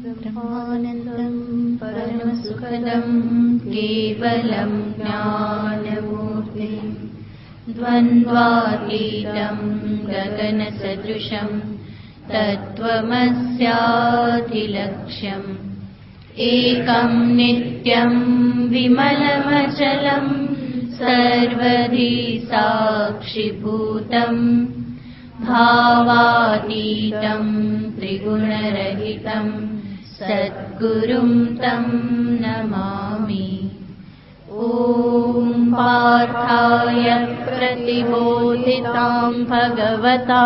ब्रह्मानन्दं परमसुखदं केवलं ज्ञानमूर्तिं द्वन्द्वातीतं गगनसदृशं तत्त्वमस्याधिलक्ष्यम् एकं नित्यं विमलमचलं सर्वधी साक्षिभूतम् भावातीतं त्रिगुणरहितं सद्गुरुं तं नमामि। ॐ पार्थाय प्रतिबोधितां भगवता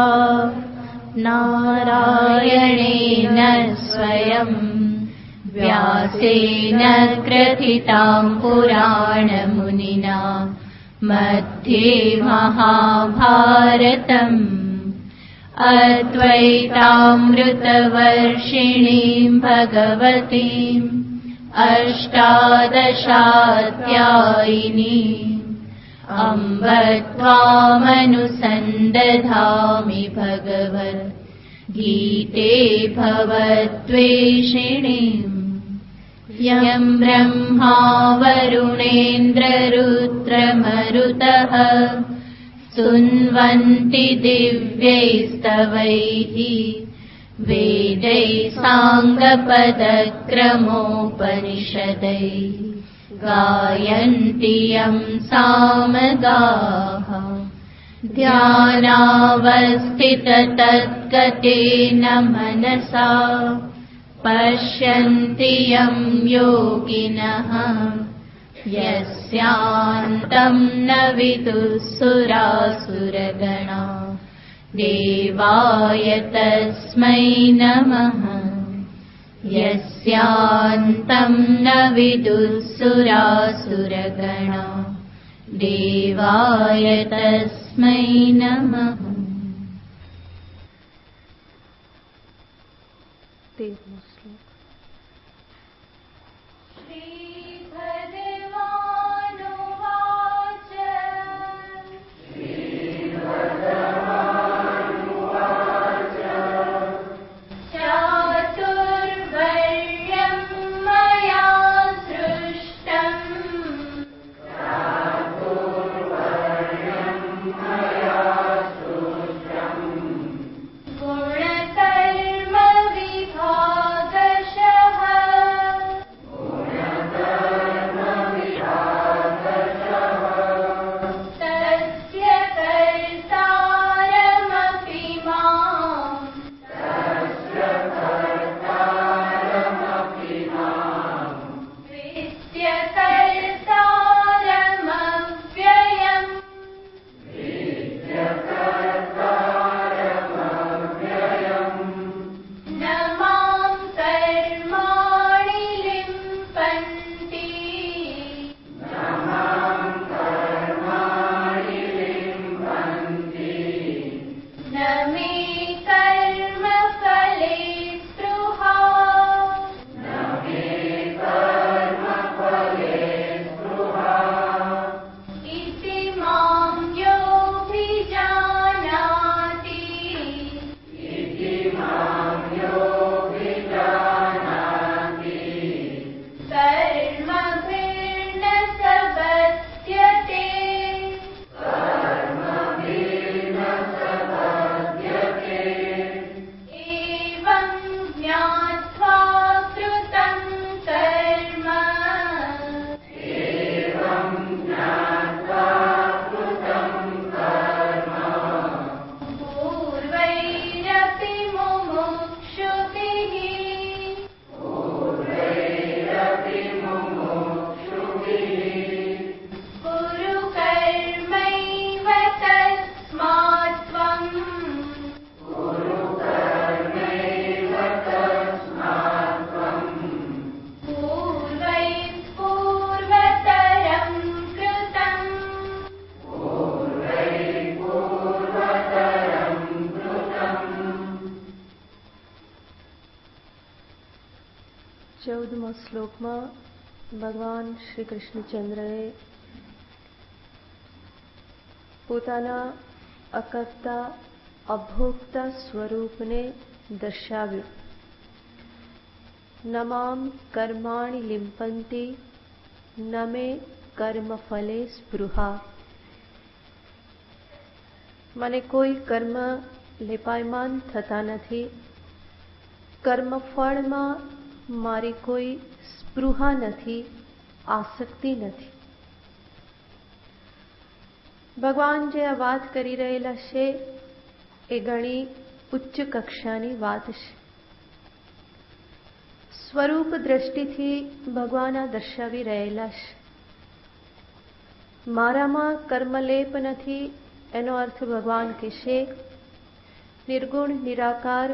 नारायणेन स्वयं व्यासेन ग्रथितां पुराणमुनिना मध्ये महाभारतम् अद्वैतामृतवर्षिणीं भगवतीम् अष्टादशाध्यायिनीम् अम्ब त्वामनुसन्दधामि भगवद्गीते भवद्वेषिणीम् यं ब्रह्मा वरुणेन्द्ररुद्रमरुतः स्तुन्वन्ति दिव्यैस्तवैः वेदैः साङ्गपदक्रमोपनिषदैः गायन्ति यं सामगाः ध्यानावस्थिततद्गतेन मनसा पश्यन्ति यं योगिनः यस्यान्तं न विदुःसुरासुरगणा देवाय तस्मै नमः। यस्यान्तं न विदुःसुरासुरगणा देवाय तस्मै नमः। श्लोक में भगवान श्री कृष्णचंद्रए પોતાના અકર્તા અભોક્તા સ્વરૂપને દર્શાવ્યું. નમામ કર્માણિ લિંપંતિ નમે કર્મ ફલે સ્પૃહા. મને કોઈ કર્મ લેપાયમાન થતા નથી, કર્મફળમાં મારી કોઈ સ્પૃહા નથી, આસક્તિ નથી. ભગવાન જે આ વાત કરી રહેલા છે એ ઘણી ઉચ્ચ કક્ષાની વાત છે. સ્વરૂપ દ્રષ્ટિથી ભગવાન આ દર્શાવી રહેલા છે. મારામાં કર્મલેપ નથી એનો અર્થ ભગવાન કહેશે નિર્ગુણ નિરાકાર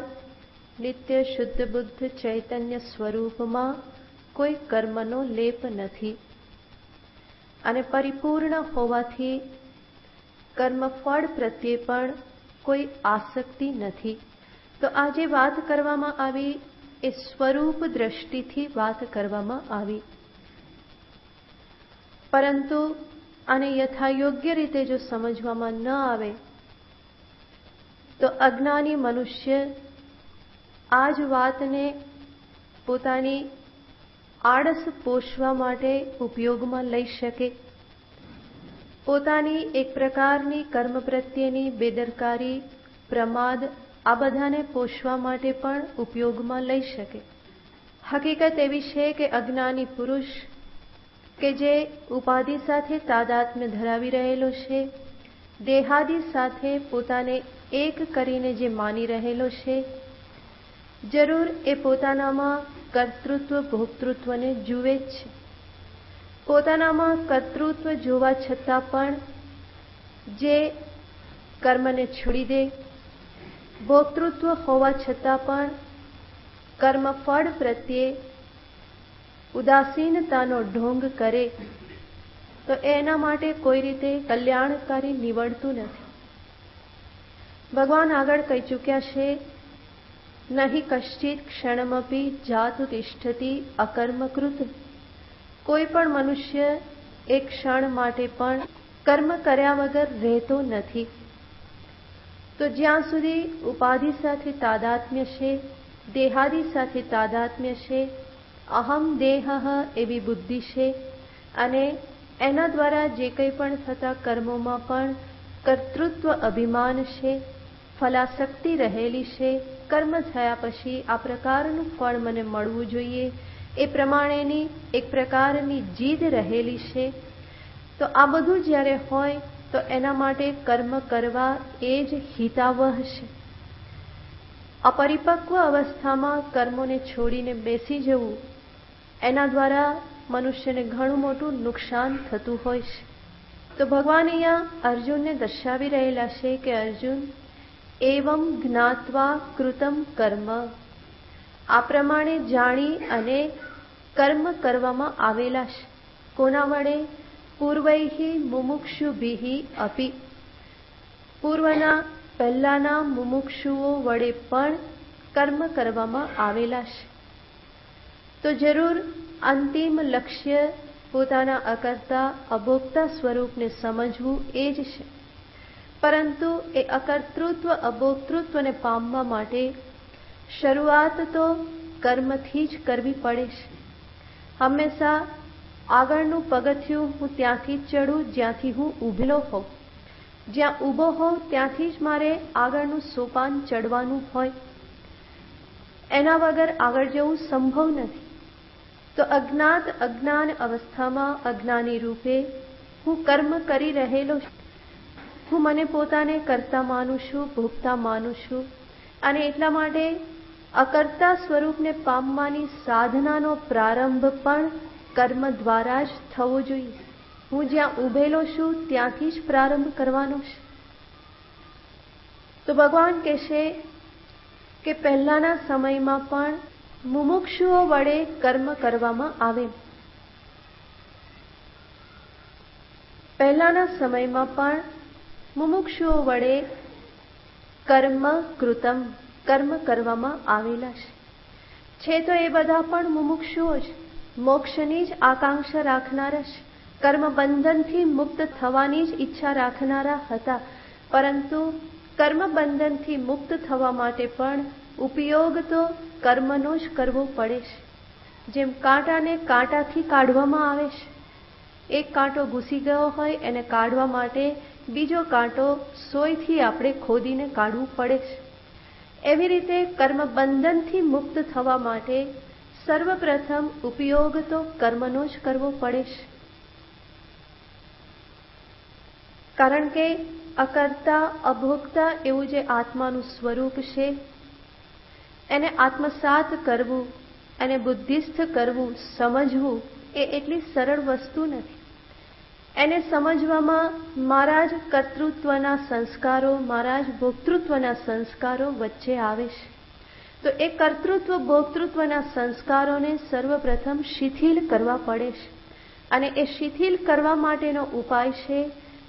નિત્ય શુદ્ધ બુદ્ધ ચૈતન્ય સ્વરૂપમાં કોઈ કર્મનો લેપ નથી અને પરિપૂર્ણ હોવાથી કર્મફળ પ્રત્યે પણ કોઈ આસક્તિ નથી. તો આજે વાત કરવામાં આવી એ સ્વરૂપ દ્રષ્ટિથી વાત કરવામાં આવી. પરંતુ આને યથાયોગ્ય રીતે જો સમજવામાં ન આવે તો અજ્ઞાની મનુષ્ય આ જ વાતને પોતાની આળસ પોષવા માટે ઉપયોગમાં લઈ શકે, પોતાની એક પ્રકારની કર્મ પ્રત્યેની બેદરકારી, પ્રમાદ આ બધાને પોષવા માટે પણ ઉપયોગમાં લઈ શકે. હકીકત એવી છે કે અજ્ઞાની પુરુષ કે જે ઉપાધિ સાથે તાદાત્મ્ય ધરાવી રહેલો છે, દેહાદિ સાથે પોતાને એક કરીને જે માની રહેલો છે, જરૂર એ પોતાનામાં કર્તૃત્વ ભોક્તૃત્વને જુએ જ છે. પોતાનામાં કર્તૃત્વ જોવા છતાં પણ જે કર્મને છોડી દે, ભોક્તૃત્વ હોવા છતાં પણ કર્મફળ પ્રત્યે ઉદાસીનતાનો ઢોંગ કરે તો એના માટે કોઈ રીતે કલ્યાણકારી નીવડતું નથી. ભગવાન આગળ કહી ચૂક્યા છે નહીં કશ્ચિત ક્ષણમપી જાતુ તિષ્ઠતિ અકર્મકૃત. કોઈ પણ મનુષ્ય એક ક્ષણ માટે પણ કર્મ કર્યા વગર રહેતો નથી. તો જ્યાં સુધી ઉપાધિ સાથે તાદાત્મ્ય છે, દેહાદિ સાથે તાદાત્મ્ય છે, અહમ દેહ એવી બુદ્ધિ છે અને એના દ્વારા જે કંઈ પણ થતા કર્મોમાં પણ કર્તૃત્વ અભિમાન છે, ફલાસક્તિ રહેલી છે, કર્મ થયા પછી આ પ્રકારનું ફળ મને મળવું જોઈએ એ પ્રમાણેની એક પ્રકારની જીદ રહેલી છે. તો આ બધું જ્યારે હોય તો એના માટે કર્મ કરવા એ જ હિતાવહ છે. અપરિપક્વ અવસ્થામાં કર્મોને છોડીને બેસી જવું એના દ્વારા મનુષ્યને ઘણું મોટું નુકસાન થતું હોય છે. તો ભગવાન અહીંયા અર્જુનને દર્શાવી રહેલા છે કે અર્જુન એવમ જ્ઞાત્વા કૃતમ કર્મ, આ પ્રમાણે જાણી અને કર્મ કરવામાં આવેલા છે. કોના વડે? પૂર્વૈહિ મુમુક્ષુભિહિ અપી, પૂર્વના પહેલાના મુમુક્ષુઓ વડે પણ કર્મ કરવામાં આવેલા છે. તો જરૂર અંતિમ લક્ષ્ય પોતાના અકર્તા અભોક્તા સ્વરૂપને સમજવું એ જ છે. પરંતુ એ અકર્તૃત્વ અભોક્તૃત્વને પામવા માટે શરૂઆત તો કર્મથી જ કરવી પડે છે. હંમેશા આગળનું પગથિયું હું ત્યાંથી જ ચડું જ્યાંથી હું ઊભેલો હોઉં. જ્યાં ઊભો હોઉં ત્યાંથી જ મારે આગળનું સોપાન ચડવાનું હોય. એના વગર આગળ જવું સંભવ નથી. તો અજ્ઞાત અજ્ઞાન અવસ્થામાં અજ્ઞાની રૂપે હું કર્મ કરી રહેલો છું. હું મને પોતાને કર્તા માનું છું, ભોગતા માનું છું અને એટલા માટે અકર્તા સ્વરૂપને પામવાની સાધનાનો પ્રારંભ પણ કર્મ દ્વારા જ થવો જોઈએ. હું જ્યાં ઊભેલો છું ત્યાંથી જ પ્રારંભ કરવાનો છે. તો ભગવાન કહેશે કે પહેલાના સમયમાં પણ મુમુક્ષુઓ વડે કર્મ કરવામાં આવે. પહેલાના સમયમાં પણ મુમુક્ષુઓ વડે કર્મ કૃતમ, કર્મ કરવામાં આવેલા છે. તો એ બધા પણ મુમુક્ષુઓ જ મોક્ષની જ આકાંક્ષા રાખનારા છે, કર્મ બંધનથી મુક્ત થવાની જ ઈચ્છા રાખનારા હતા. પરંતુ કર્મ બંધનથી મુક્ત થવા માટે પણ ઉપયોગ તો કર્મનો જ કરવો પડે છે. જેમ કાંટાને કાંટાથી કાઢવામાં આવે છે, એક કાંટો ઘૂસી ગયો હોય એને કાઢવા માટે બીજો કાંટો સોયથી આપણે ખોદીને કાઢવું પડે છે. એવી રીતે કર્મ બંધનથી મુક્ત થવા માટે સર્વપ્રથમ ઉપયોગ તો કર્મનો જ કરવો પડે છે. કારણ કે અકર્તા અભોગતા એવું જે આત્માનું સ્વરૂપ છે એને આત્મસાત કરવું, એને બુદ્ધિસ્થ કરવું, સમજવું એ એટલી સરળ વસ્તુ નથી. એને સમજવામાં મારા જ કર્તૃત્વના સંસ્કારો, મારા જ ભોક્તૃત્વના સંસ્કારો વચ્ચે આવે છે. તો એ કર્તૃત્વ ભોક્તૃત્વના સંસ્કારોને સર્વપ્રથમ શિથિલ કરવા પડે છે. અને એ શિથિલ કરવા માટેનો ઉપાય છે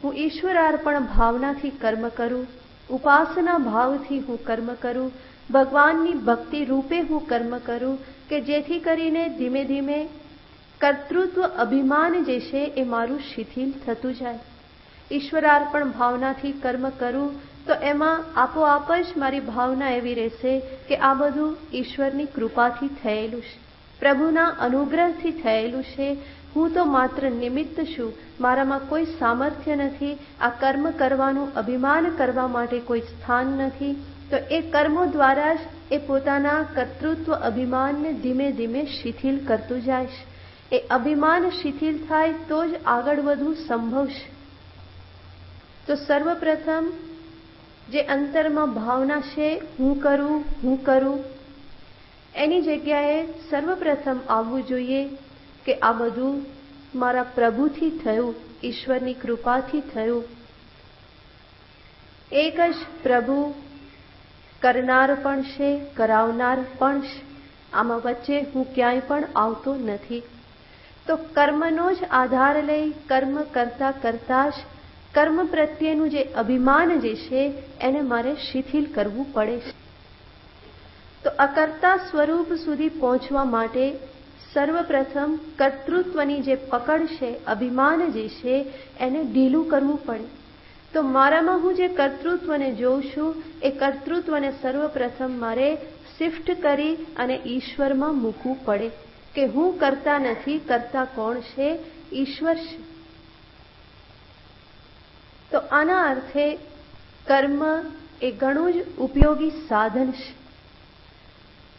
હું ઈશ્વરાર્પણ ભાવનાથી કર્મ કરું, ઉપાસના ભાવથી હું કર્મ કરું, ભગવાનની ભક્તિ રૂપે હું કર્મ કરું, કે જેથી કરીને ધીમે ધીમે કર્તૃત્વ અભિમાન જે છે એ મારું શિથિલ થતું જાય. ઈશ્વરાર્પણ ભાવનાથી કર્મ કરું તો એમાં આપોઆપ જ મારી ભાવના એવી રહેશે કે આ બધું ઈશ્વરની કૃપાથી થયેલું છે, પ્રભુના અનુગ્રહથી થયેલું છે. હું તો માત્ર નિમિત્ત છું, મારામાં કોઈ સામર્થ્ય નથી, આ કર્મ કરવાનું અભિમાન કરવા માટે કોઈ સ્થાન નથી. તો એ કર્મો દ્વારા જ એ પોતાના કર્તૃત્વ અભિમાનને ધીમે ધીમે શિથિલ કરતું જાય છે. એ અભિમાન શિથિલ થાય તો જ આગળ વધવું સંભવ છે. તો સર્વપ્રથમ જે અંતરમાં ભાવના છે હું કરું, હું કરું, એની જગ્યાએ સર્વપ્રથમ આવવું જોઈએ કે આ બધું મારા પ્રભુથી થયું, ઈશ્વરની કૃપાથી થયું. એક જ પ્રભુ કરનાર પણ છે, કરાવનાર પણ છે. આમાં વચ્ચે હું ક્યાંય પણ આવતો નથી. તો કર્મનો જ આધાર લઈ કર્મ કરતા કરતા જ કર્મ પ્રત્યેનું જે અભિમાન જે છે એને મારે શિથિલ કરવું પડે છે. તો અકર્તા સ્વરૂપ સુધી પહોંચવા માટે સર્વપ્રથમ કર્તૃત્વની જે પકડ છે, અભિમાન જે છે એને ઢીલું કરવું પડે. તો મારામાં હું જે કર્તૃત્વને જોઉં છું એ કર્તૃત્વને સર્વપ્રથમ મારે શિફ્ટ કરી અને ઈશ્વરમાં મૂકવું પડે કે હું કરતા નથી, કરતા કોણ છે? ઈશ્વર છે. તો આના અર્થે કર્મ એ ઘણું જ ઉપયોગી સાધન છે.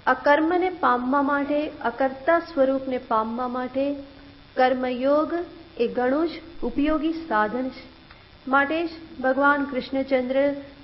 આ કર્મને પામવા માટે, અકર્તા સ્વરૂપને પામવા માટે કર્મયોગ એ ઘણું જ ઉપયોગી સાધન છે. માટે જ ભગવાન કૃષ્ણચંદ્ર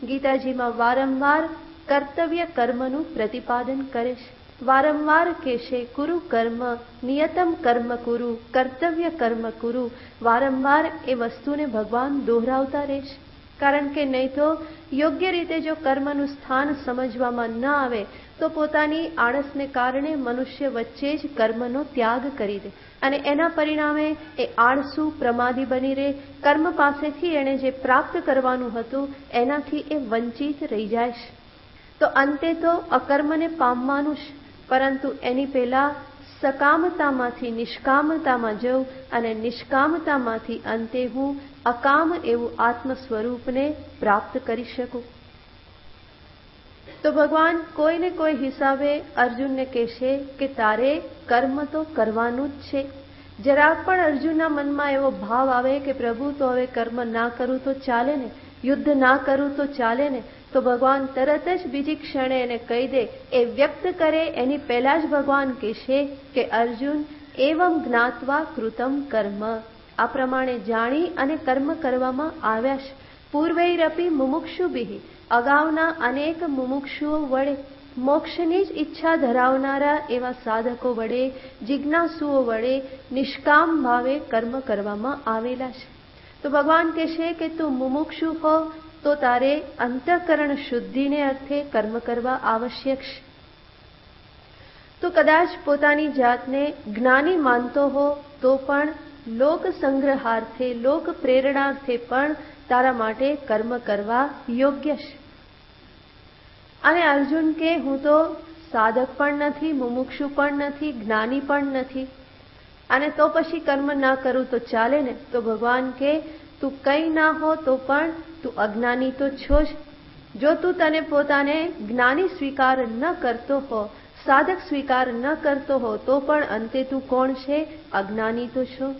ગીતાજીમાં વારંવાર કર્તવ્ય કર્મનું પ્રતિપાદન કરે છે. વારંવાર કહેશે કુરુ કર્મ, નિયતમ કર્મ કુરુ, કર્તવ્ય કર્મ કુરુ. વારંવાર એ વસ્તુને ભગવાન દોહરાવતા રહેશે. કારણ કે નહીં તો યોગ્ય રીતે જો કર્મનું સ્થાન સમજવામાં ન આવે તો પોતાની આળસને કારણે મનુષ્ય વચ્ચે જ કર્મનો ત્યાગ કરી દે અને એના પરિણામે એ આળસુ પ્રમાદી બની રહે. કર્મ પાસેથી એણે જે પ્રાપ્ત કરવાનું હતું એનાથી એ વંચિત રહી જાય છે. તો અંતે તો અકર્મને પામવાનું છે, પરંતુ એની પહેલા સકામતામાંથી નિષ્કામતામાં જઉં અને નિષ્કામતામાંથી અંતે હું અકામ એવું આત્મ સ્વરૂપને પ્રાપ્ત કરી શકું. તો ભગવાન કોઈને કોઈ હિસાબે અર્જુનને કહેશે કે તારે કર્મ તો કરવાનું જ છે. જરાક પણ અર્જુનના મનમાં એવો ભાવ આવે કે પ્રભુ તો હવે કર્મ ના કરું તો ચાલે ને, યુદ્ધ ના કરું તો ચાલે ને, તો ભગવાન તરત જ બીજી ક્ષણે એને કહી દે. એ વ્યક્ત કરે એની પહેલા જ ભગવાન કહેશે કે અર્જુન એવમ જ્ઞાત્વા કૃતમ કર્મ. આ પ્રમાણે જાણી અને કર્મ કરવામાં આવ્યા છે. પૂર્વૈરપી મુમુક્ષુભિ, અગાઉના અનેક મુમુક્ષુઓ વડે, મોક્ષની જ ઈચ્છા ધરાવનારા એવા સાધકો વડે, જિજ્ઞાસુઓ વડે નિષ્કામ ભાવે કર્મ કરવામાં આવેલા છે. તો ભગવાન કહેશે કે તું મુમુક્ષુ હો તો તારે અંતઃકરણ શુદ્ધિને અર્થે કર્મ કરવા આવશ્યક છે. તો કદાચ પોતાની જાતને જ્ઞાની માનતો હો તો પણ લોક સંગ્રહાર્થે, લોક પ્રેરણાર્થે પણ તારા માટે કર્મ કરવા યોગ્ય છે. અને અર્જુન કે હું તો સાધક પણ નથી, મુમુક્ષુ પણ નથી, જ્ઞાની પણ નથી, અને તો પછી કર્મ ના કરું તો ચાલે ને? તો ભગવાન કે તું કંઈ ના હો તો પણ તું અજ્ઞાની તો છો જ. જો તું તને પોતાને જ્ઞાની સ્વીકાર ન કરતો હો, સાધક સ્વીકાર ન કરતો હો, તો પણ અંતે તું કોણ છે? અજ્ઞાની તો છો.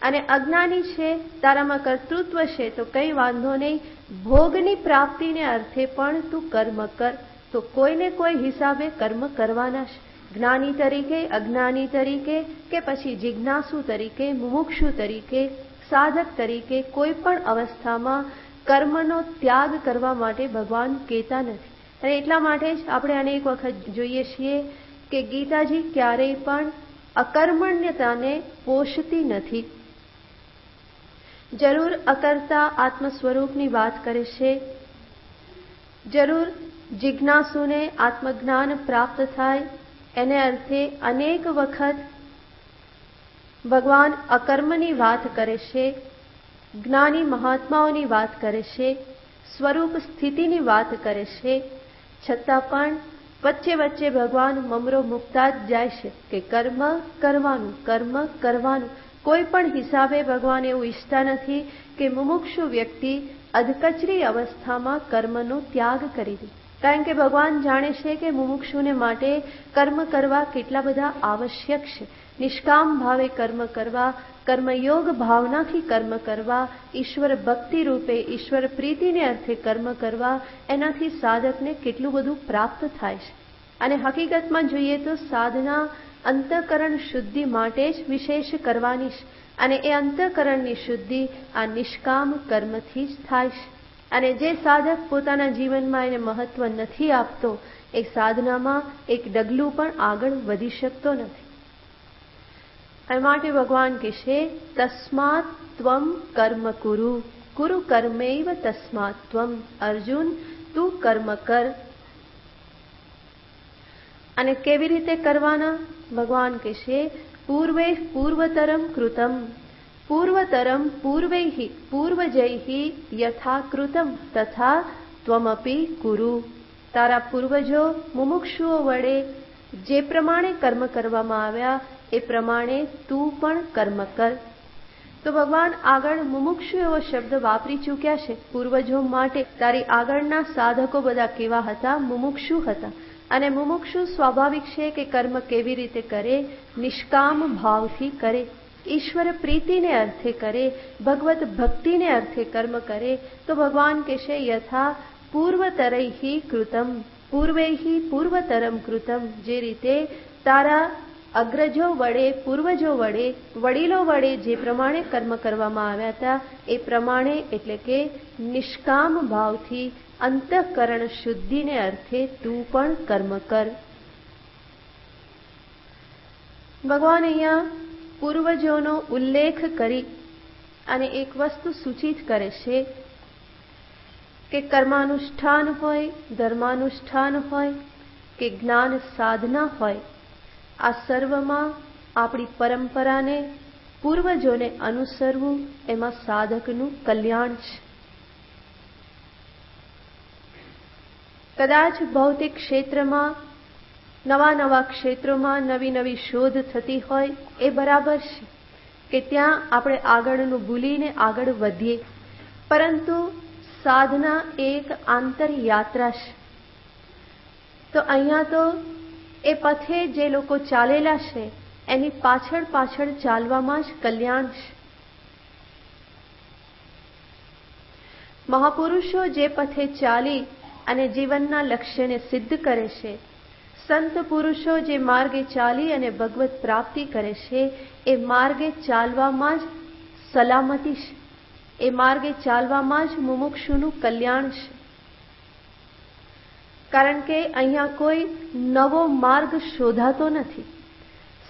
અને અજ્ઞાની છે, તારામાં કર્તૃત્વ છે, તો કંઈ વાંધો નહીં. ભોગની પ્રાપ્તિને અર્થે પણ તું કર્મ કર, તો કોઈને કોઈ હિસાબે કર્મ કરવાના છે. જ્ઞાની તરીકે, અજ્ઞાની તરીકે, કે પછી જિજ્ઞાસુ તરીકે, મુમુક્ષુ તરીકે, સાધક તરીકે, કોઈ પણ અવસ્થામાં કર્મનો ત્યાગ કરવા માટે ભગવાન કહેતા નથી. અને એટલા માટે જ આપણે અનેક વખત જોઈએ છીએ કે ગીતાજી ક્યારેય પણ અકર્મણ્યતાને પોષતી નથી. જરૂર અકર્તા આત્મ સ્વરૂપની વાત કરે છે, જરૂર જિજ્ઞાસુને આત્મજ્ઞાન પ્રાપ્ત થાય એને અર્થે અનેક વખત ભગવાન અકર્મની વાત કરે છે, જ્ઞાની મહાત્માઓની વાત કરે છે, સ્વરૂપ સ્થિતિની વાત કરે છે. છતાં પણ વચ્ચે વચ્ચે ભગવાન મમરો મૂકતા જ જાય છે કે કર્મ કરવાનું, કર્મ કરવાનું. કોઈ પણ હિસાબે ભગવાન એવું ઈચ્છતા નથી કે મુમુક્ષુ વ્યક્તિ અધકચરી અવસ્થામાં કર્મનો ત્યાગ કરી દે. કારણ કે ભગવાન જાણે છે કે મુમુક્ષુને માટે કર્મ કરવા કેટલા બધા આવશ્યક છે. નિષ્કામ ભાવે કર્મ કરવા, કર્મયોગ ભાવનાથી કર્મ કરવા, ઈશ્વર ભક્તિ રૂપે ઈશ્વર પ્રીતિને અર્થે કર્મ કરવા, એનાથી સાધકને કેટલું બધું પ્રાપ્ત થાય છે. અને હકીકતમાં જોઈએ તો સાધના અંતઃકરણ શુદ્ધિ માટે જ વિશેષ કરવાની છે. અને એ અંતઃકરણની શુદ્ધિ આ નિષ્કામ કર્મથી જ થાય છે. અને જે સાધક પોતાના જીવનમાં એને મહત્વ નથી આપતો, એ સાધનામાં એક ડગલું પણ આગળ વધી શકતો નથી. એ માટે ભગવાન કહેશે, તસ્માત ત્વમ કર્મ કુરુ, કુરુ કર્મૈવ તસ્માત ત્વમ. અર્જુન, તું કર્મ કર. અને કેવી રીતે કરવાના? ભગવાન કહેશે, પૂર્વે પૂર્વતરમ કૃતમ, પૂર્વતરમ પૂર્વૈઃ પૂર્વજૈઃ યથા કૃતમ તથા ત્વમપી કુરુ. તારા પૂર્વજો મુમુક્ષુઓ વડે જે પ્રમાણે કર્મ કરવામાં આવ્યા એ પ્રમાણે તું પણ કર્મ કર. તો ભગવાન આગળ મુમુક્ષુ એવો શબ્દ વાપરી ચૂક્યા છે પૂર્વજો માટે. તારી આગળના સાધકો બધા કેવા હતા? મુમુક્ષુ હતા. અને મુમુક્ષુ સ્વાભાવિક છે કે કર્મ કેવી રીતે કરે? નિષ્કામ ભાવથી કરે, ઈશ્વર પ્રીતિને અર્થે કરે, ભગવત ભક્તિને અર્થે કર્મ કરે. તો ભગવાન કહેશે, યથા પૂર્વતરૈઃ કૃતમ, પૂર્વૈઃ પૂર્વતરમ કૃતમ. જે રીતે તારા અગ્રજો વડે, પૂર્વજો વડે, વડીલો વડે જે પ્રમાણે કર્મ કરવામાં આવ્યા હતા એ પ્રમાણે, એટલે કે નિષ્કામ ભાવથી અંતઃકરણ શુદ્ધિને અર્થે તું પણ કર્મ કર. ભગવાન અહીંયા પૂર્વજોનો ઉલ્લેખ કરી અને એક વસ્તુ સૂચિત કરે છે કે કર્માનુષ્ઠાન હોય, ધર્માનુષ્ઠાન હોય કે જ્ઞાન સાધના હોય, આ સર્વમાં આપણી પરંપરાને, પૂર્વજોને અનુસરવું એમાં સાધકનું કલ્યાણ છે. કદાચ ભૌતિક ક્ષેત્રમાં, નવા નવા ક્ષેત્રોમાં નવી નવી શોધ થતી હોય એ બરાબર છે કે ત્યાં આપણે આગળનું ભૂલીને આગળ વધીએ, પરંતુ સાધના એક આંતરયાત્રા છે. તો અહીંયા તો એ પથે જે લોકો ચાલેલા છે એની પાછળ પાછળ ચાલવામાં જ કલ્યાણ છે. મહાપુરુષો જે પથે ચાલી અને જીવનના લક્ષ્યને સિદ્ધ કરે છે, સંત પુરુષો જે માર્ગે ચાલી અને ભગવત પ્રાપ્તિ કરે છે, એ માર્ગે ચાલવામાં જ સલામતી છે, એ માર્ગે ચાલવામાં જ મુમુક્ષુનું કલ્યાણ છે. કારણ કે અહીંયા કોઈ નવો માર્ગ શોધાતો નથી.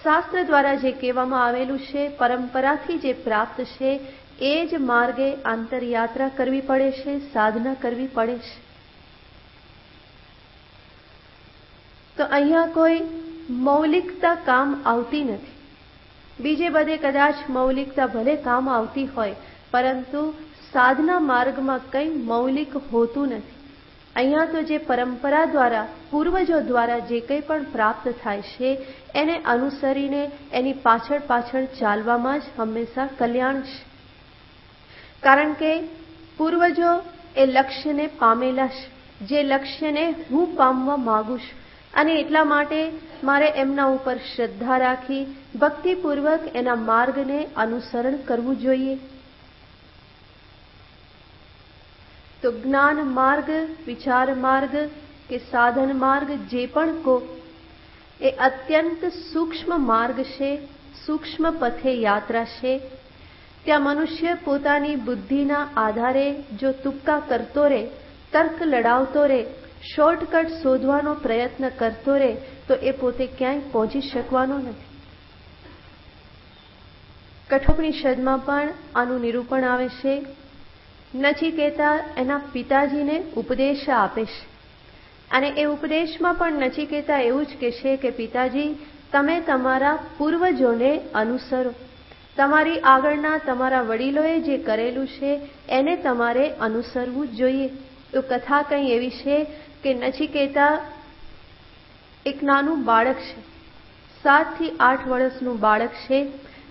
શાસ્ત્ર દ્વારા જે કહેવામાં આવેલું છે, પરંપરાથી જે પ્રાપ્ત છે, એ જ માર્ગે આંતરયાત્રા કરવી પડે છે, સાધના કરવી પડે છે. તો અહીંયા કોઈ મૌલિકતા કામ આવતી નથી. બીજે બધે કદાચ મૌલિકતા ભલે કામ આવતી હોય, પરંતુ સાધના માર્ગમાં કંઈ મૌલિક હોતું નથી. અહીંયા તો જે પરંપરા દ્વારા, પૂર્વજો દ્વારા જે કંઈ પણ પ્રાપ્ત થાય છે એને અનુસરીને એની પાછળ પાછળ ચાલવામાં જ હંમેશા કલ્યાણ છે. કારણ કે પૂર્વજો એ લક્ષ્યને પામેલા છે. જે લક્ષ્યને હું પામવા માગું છું, અને એટલા માટે મારે એમના ઉપર શ્રદ્ધા રાખી ભક્તિપૂર્વક એના માર્ગને અનુસરણ કરવું જોઈએ. તો જ્ઞાન માર્ગ, વિચાર માર્ગ કે સાધન માર્ગ જે પણ કહો, એ અત્યંત સૂક્ષ્મ માર્ગ છે, સૂક્ષ્મ પથે યાત્રા છે. ત્યાં મનુષ્ય પોતાની બુદ્ધિના આધારે જો તુક્કા કરતો રહે, તર્ક લડાવતો રહે, શોર્ટકટ શોધવાનો પ્રયત્ન કરતો રહે, તો એ પોતે ક્યાંય પહોંચી શકવાનો નથી. કઠોપનિષદમાં પણ આનું નિરૂપણ આવે છે. નચિકેતા એના પિતાજીને ઉપદેશ આપે છે, અને એ ઉપદેશમાં પણ નચિકેતા એવું જ કહેશે કે પિતાજી, તમે તમારા પૂર્વજોને અનુસરો. તમારી આગળના તમારા વડીલોએ જે કરેલું છે એને તમારે અનુસરવું જોઈએ. તો કથા કંઈ એવી છે કે નચિકેતા એક નાનું બાળક છે, 7 થી 8 વર્ષનું બાળક છે,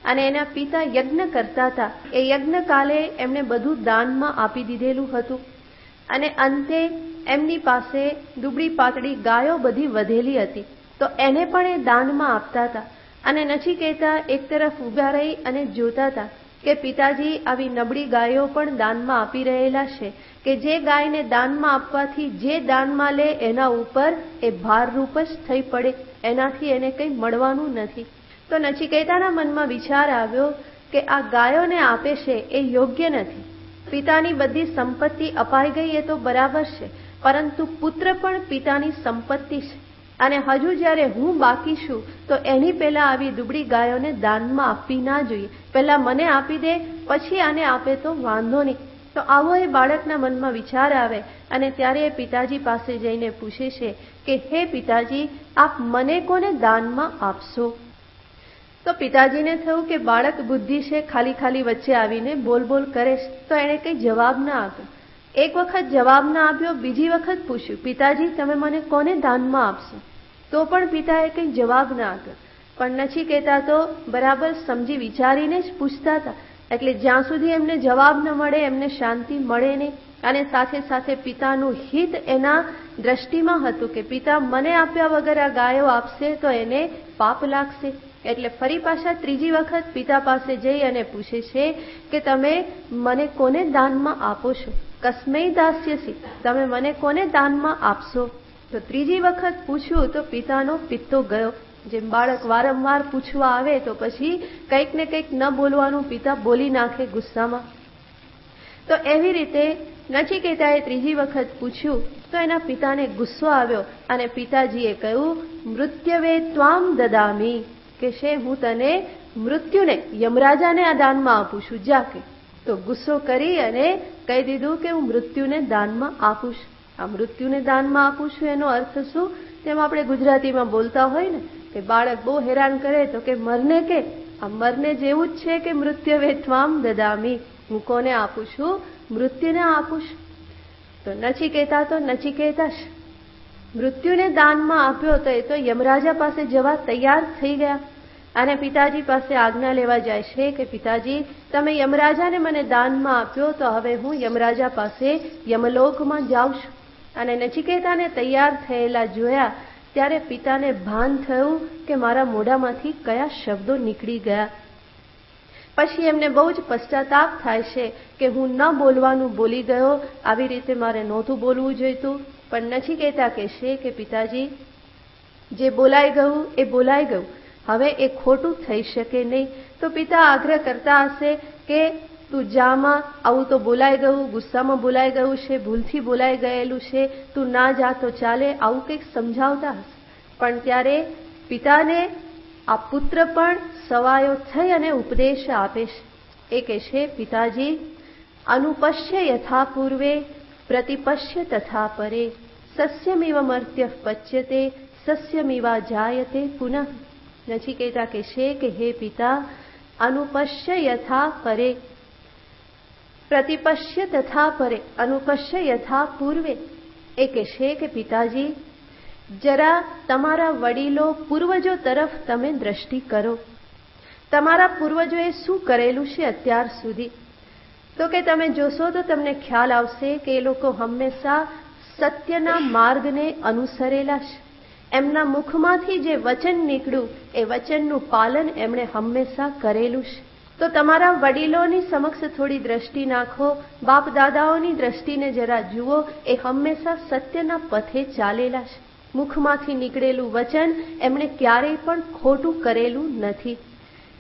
અને એના પિતા યજ્ઞ કરતા હતા. એ યજ્ઞ કાલે એમણે બધું દાનમાં આપી દીધેલું હતું, અને અંતે એમની પાસે દુબળી પાતળી ગાયો બધી વધેલી હતી, તો એને પણ એ દાનમાં આપતા હતા. અને નચિકેતા એક તરફ ઊભા રહી અને જોતા હતા કે પિતાજી આવી નબળી ગાયો પણ દાનમાં આપી રહેલા છે, કે જે ગાયને દાનમાં આપવાથી જે દાનમાં લે એના ઉપર એ ભારરૂપ જ થઈ પડે, એનાથી એને કંઈ મળવાનું નથી. તો નચિકેતાના મનમાં વિચાર આવ્યો કે આ ગાયોને આપે છે એ યોગ્ય નથી. પિતાની બધી સંપત્તિ અપાઈ ગઈ એ તો બરાબર છે, પરંતુ પુત્ર પણ પિતાની સંપત્તિ છે, અને હજુ જ્યારે હું બાકી છું તો એની પહેલા આવી દુબળી ગાયોને દાનમાં આપવી ના જોઈએ. પહેલા મને આપી દે, પછી આને આપે તો વાંધો નહીં. તો આવો એ બાળકના મનમાં વિચાર આવે, અને ત્યારે એ પિતાજી પાસે જઈને પૂછે છે કે હે પિતાજી, આપ મને કોને દાનમાં આપશો? તો પિતાજીને થયું કે બાળક બુદ્ધિ છે, ખાલી ખાલી વચ્ચે આવીને બોલ બોલ કરે છે, તો એણે કંઈ જવાબ ના આપ્યો. એક વખત જવાબ ના આપ્યો, બીજી વખત પૂછ્યું, પિતાજી તમે મને કોને દાનમાં આપશો? તો પણ પિતાએ કંઈ જવાબ ના આપ્યો. પણ નચિકેતા તો બરાબર સમજી વિચારીને જ પૂછતા હતા, એટલે જ્યાં સુધી એમને જવાબ ન મળે એમને શાંતિ મળે નહીં. અને સાથે સાથે પિતાનું હિત એના દ્રષ્ટિમાં હતું કે પિતા મને આપ્યા વગર આ ગાયો આપશે તો એને પાપ લાગશે. એટલે ફરી પાછા ત્રીજી વખત પિતા પાસે જઈ અને પૂછે છે કે તમે મને કોને દાનમાં આપો છો? કસ્મૈ દાસ્યસી, તમે મને કોને દાનમાં આપશો? તો ત્રીજી વખત પૂછ્યું તો પિતાનો પિત્તો ગયો. જેમ બાળક વારંવાર પૂછવા આવે તો પછી કંઈક ને કંઈક ન બોલવાનું પિતા બોલી નાખે ગુસ્સામાં. તો એવી રીતે નચિકેતાએ ત્રીજી વખત પૂછ્યું તો એના પિતાને ગુસ્સો આવ્યો, અને પિતાજીએ કહ્યું, મૃત્યવે ત્વામ દદામી, કે છે હું તને મૃત્યુને, યમરાજાને આ દાનમાં આપું છું, જા કે. તો ગુસ્સો કરી અને કહી દીધું કે હું મૃત્યુને દાનમાં આપું છું. આ મૃત્યુને દાનમાં આપું છું એનો અર્થ શું? તેમ આપણે ગુજરાતીમાં બોલતા હોય ને કે બાળક બહુ હેરાન કરે તો કે મરને, કે આ મરને જેવું જ છે કે મૃત્યવે ત્વામ દદામી, હું કોને આપું છું? મૃત્યુને આપું છું. તો નચિકેતા છે, મૃત્યુને દાનમાં આપ્યો તો એ તો યમરાજા પાસે જવા તૈયાર થઈ ગયા, અને પિતાજી પાસે આજ્ઞા લેવા જાય છે કે પિતાજી તમે યમરાજાને મને દાનમાં આપ્યો, તો હવે હું યમરાજા પાસે યમલોકમાં જાઉં છું. અને નચિકેતાને તૈયાર થયેલા જોયા ત્યારે પિતાને ભાન થયું કે મારા મોઢામાંથી કયા શબ્દો નીકળી ગયા. પછી એમને બહુ જ પશ્ચાતાપ થાય છે કે હું ન બોલવાનું બોલી ગયો, આવી રીતે મારે નહોતું બોલવું જોઈતું. પણ નચિકેતા કહેશે કે પિતાજી જે બોલાઈ ગયું એ બોલાઈ ગયું, હવે એ ખોટું થઈ શકે નહીં. તો પિતા આગ્રહ કરતા હશે કે તું જામાં, આવું તો બોલાઈ ગયું, ગુસ્સામાં બોલાઈ ગયું છે, ભૂલથી બોલાઈ ગયેલું છે, તું ના જા તો ચાલે, આવું કંઈક સમજાવતા હશે. પણ ત્યારે પિતાને આ પુત્ર પણ સવાયો થઈ અને ઉપદેશ આપે છે. એ કહેશે, પિતાજી અનુપશ્ય યથા પૂર્વે પ્રતિપશ્ય તથા પરે, સસ્યમિવ મર્ત્ય પચ્યતે સસ્યમિવા જાયતે પુનઃ. નચિકેતા કહેશે કે હે પિતા, અનુપશ્ય યથા પરે પ્રતિપશ્ય તથા પરે, અનુપશ્ય યથા પૂર્વે. એ કહેશે કે પિતાજી જરા તમારા વડીલો પૂર્વજો તરફ તમે દ્રષ્ટિ કરો, તમારા પૂર્વજોએ શું કરેલું છે અત્યાર સુધી. તો કે તમે જોશો તો તમને ખ્યાલ આવશે કે એ લોકો હંમેશા સત્યના માર્ગને અનુસરેલા છે. એમના મુખમાંથી જે વચન નીકળ્યું એ વચનનું પાલન એમણે હંમેશા કરેલું છે. તો તમારા વડીલોની સમક્ષ થોડી દ્રષ્ટિ નાખો, બાપ દાદાઓની દ્રષ્ટિને જરા જુઓ. એ હંમેશા સત્યના પથે ચાલેલા છે. મુખમાંથી નીકળેલું વચન એમણે ક્યારેય પણ ખોટું કરેલું નથી.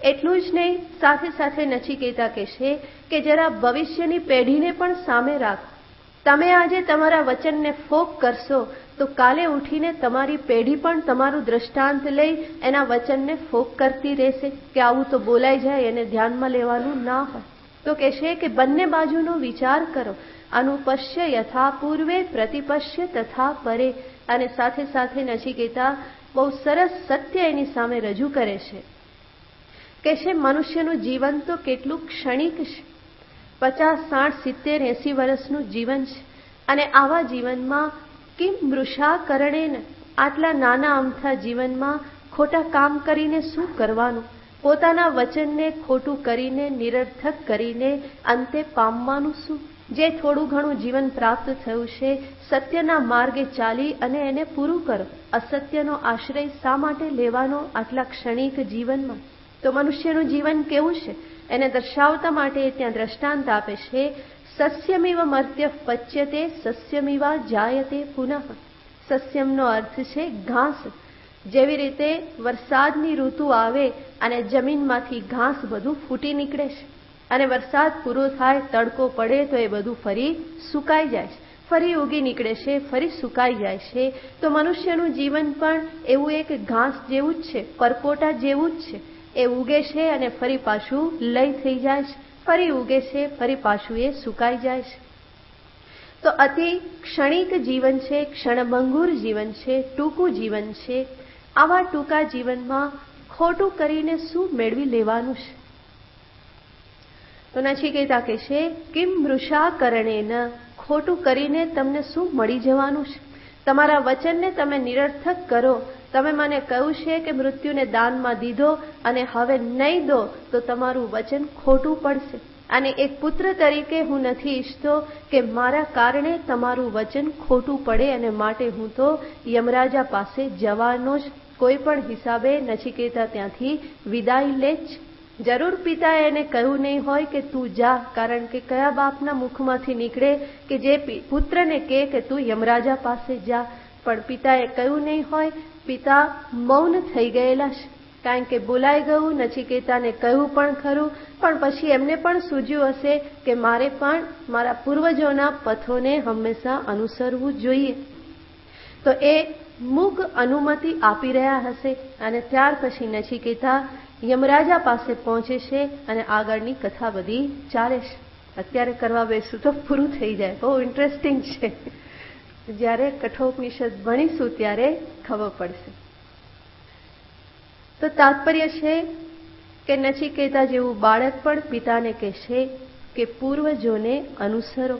એટલું જ નહીં, સાથે સાથે નચિકેતા કહેશે કે જરા ભવિષ્યની પેઢીને પણ સામે રાખો. તમે આજે તમારા વચનને ફોક કરશો તો કાલે ઉઠીને તમારી પેઢી પણ તમારું દ્રષ્ટાંત લઈ એના વચનને ફોક કરતી રહેશે કે આવું તો બોલાઈ જાય, એને ધ્યાનમાં લેવાનું ના હોય. તો કહેશે કે બંને બાજુનો વિચાર કરો. અનુપશ્ય યથા પૂર્વે પ્રતિપશ્ય તથા પરે. અને સાથે સાથે નચિકેતા બહુ સરસ સત્ય એની સામે રજૂ કરે છે. કહેશે મનુષ્યનું જીવન તો કેટલું ક્ષણિક છે. 50, 60, 70, 80 વર્ષનું જીવન છે. અને આવા જીવનમાં કિમ મૃષા કરણેન, આટલા નાના અમથા જીવનમાં ખોટા કામ કરીને શું કરવાનું? પોતાના વચનને ખોટું કરીને, નિરર્થક કરીને અંતે પામવાનું શું? જે થોડું ઘણું જીવન પ્રાપ્ત થયું છે, સત્યના માર્ગે ચાલી અને એને પૂરું કરો. અસત્યનો આશ્રય શા માટે લેવાનો આટલા ક્ષણિક જીવનમાં? તો મનુષ્યનું જીવન કેવું છે એને દર્શાવતા માટે ત્યાં દ્રષ્ટાંત આપે છે. સસ્યમિવ મર્ત્ય પચ્યતે સસ્યમિવા જાયતે પુનઃ. સસ્યમનો અર્થ છે ઘાસ. જેવી રીતે વરસાદની ઋતુ આવે અને જમીનમાંથી ઘાસ બધું ફૂટી નીકળે છે અને વરસાદ પૂરો થાય, તડકો પડે તો એ બધું ફરી સુકાઈ જાય છે, ફરી ઉગી નીકળે છે, ફરી સુકાઈ જાય છે. તો મનુષ્યનું જીવન પણ એવું એક ઘાસ જેવું જ છે, પરપોટા જેવું જ છે. એ ઉગે છે અને ફરી પાછું લય થઈ જાય છે, ફરી ઉગે છે, ફરી પાછું એ સુકાઈ જાય છે. તો અતિ ક્ષણિક જીવન છે, ક્ષણભંગુર જીવન છે, ટૂંકું જીવન છે. આવા ટૂંકા જીવનમાં ખોટું કરીને શું મેળવી લેવાનું છે? તો નચિકેતા કહેશે કિમ મૃષા કરણેન, ખોટું કરીને તમને શું મળી જવાનું છે? તમારા વચનને તમે નિરર્થક કરો. તમે મને કહ્યું છે કે મૃત્યુને દાનમાં દીધો અને હવે નહીં દો તો તમારું વચન ખોટું પડશે. અને એક પુત્ર તરીકે હું નથી ઈચ્છતો કે મારા કારણે તમારું વચન ખોટું પડે અને માટે હું તો યમરાજા પાસે જવાનો જ. કોઈ પણ હિસાબે નચિકેતા ત્યાંથી વિદાય લે જ. જરૂર પિતાએ એને કહ્યું નહીં હોય કે તું જા, કારણ કે કયા બાપના મુખમાંથી નીકળે કે જે પુત્રને કહે કે તું યમરાજા પાસે જા? પણ પિતાએ કહ્યું નહીં હોય. પિતા મૌન થઈ ગયેલા છે, કારણ કે બોલાઈ ગયું. નચિકેતાને કહ્યું પણ ખરું, પણ પછી એમને પણ સૂઝ્યું હશે કે મારે પણ મારા પૂર્વજોના પથોને હંમેશા અનુસરવું જોઈએ. તો એ મૂક અનુમતિ આપી રહ્યા હશે અને ત્યાર પછી નચિકેતા યમરાજા પાસે પહોંચે છે અને આગળની કથા બધી ચાલે છે. અત્યારે કરવા બેસું તો પૂરું થઈ જાય. બહુ ઇન્ટરેસ્ટિંગ છે. જ્યારે કઠોપનિષદ ભણીશું ત્યારે ખબર પડશે. તો તાત્પર્ય છે કે નચિકેતા જેવું બાળક પણ પિતાને કહેશે કે પૂર્વજોને અનુસરો.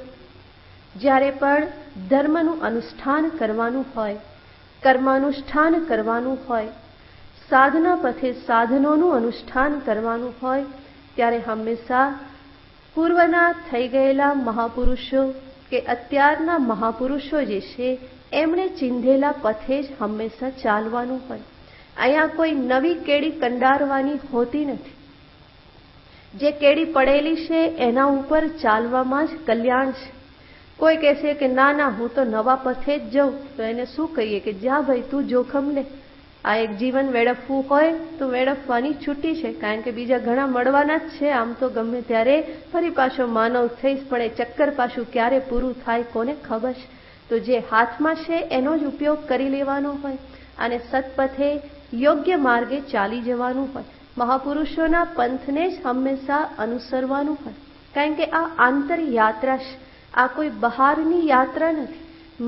જ્યારે પણ ધર્મનું અનુષ્ઠાન કરવાનું હોય, કર્માનુષ્ઠાન કરવાનું હોય, સાધના પથે સાધનોનું અનુષ્ઠાન કરવાનું હોય, ત્યારે હંમેશા પૂર્વના થઈ ગયેલા મહાપુરુષો કે અત્યારના મહાપુરુષો જે છે એમણે ચિંધેલા પથે જ હંમેશા ચાલવાનું હોય. અહીંયા કોઈ નવી કેડી કંડારવાની હોતી નથી. જે કેડી પડેલી છે એના ઉપર ચાલવામાં જ કલ્યાણ છે. કોઈ કહેશે કે ના ના હું તો નવા પથે જ જાઉં, તો એને શું કહીએ કે જા ભાઈ તું જોખમ લે. આ એક જીવન વેડફવું હોય તો વેડફવાની છૂટી છે, કારણ કે બીજા ઘણા મળવાના જ છે. આમ તો ગમે ત્યારે ફરી પાછો માનવ થઈ જ પડે. ચક્કર પાછું ક્યારે પૂરું થાય કોને ખબર છે? તો જે હાથમાં છે એનો જ ઉપયોગ કરી લેવાનો હોય અને સત્પથે યોગ્ય માર્ગે ચાલી જવાનું હોય. મહાપુરુષોના પંથને જ હંમેશા અનુસરવાનું હોય, કારણ કે આ આંતર યાત્રા છે. આ કોઈ બહારની યાત્રા નથી.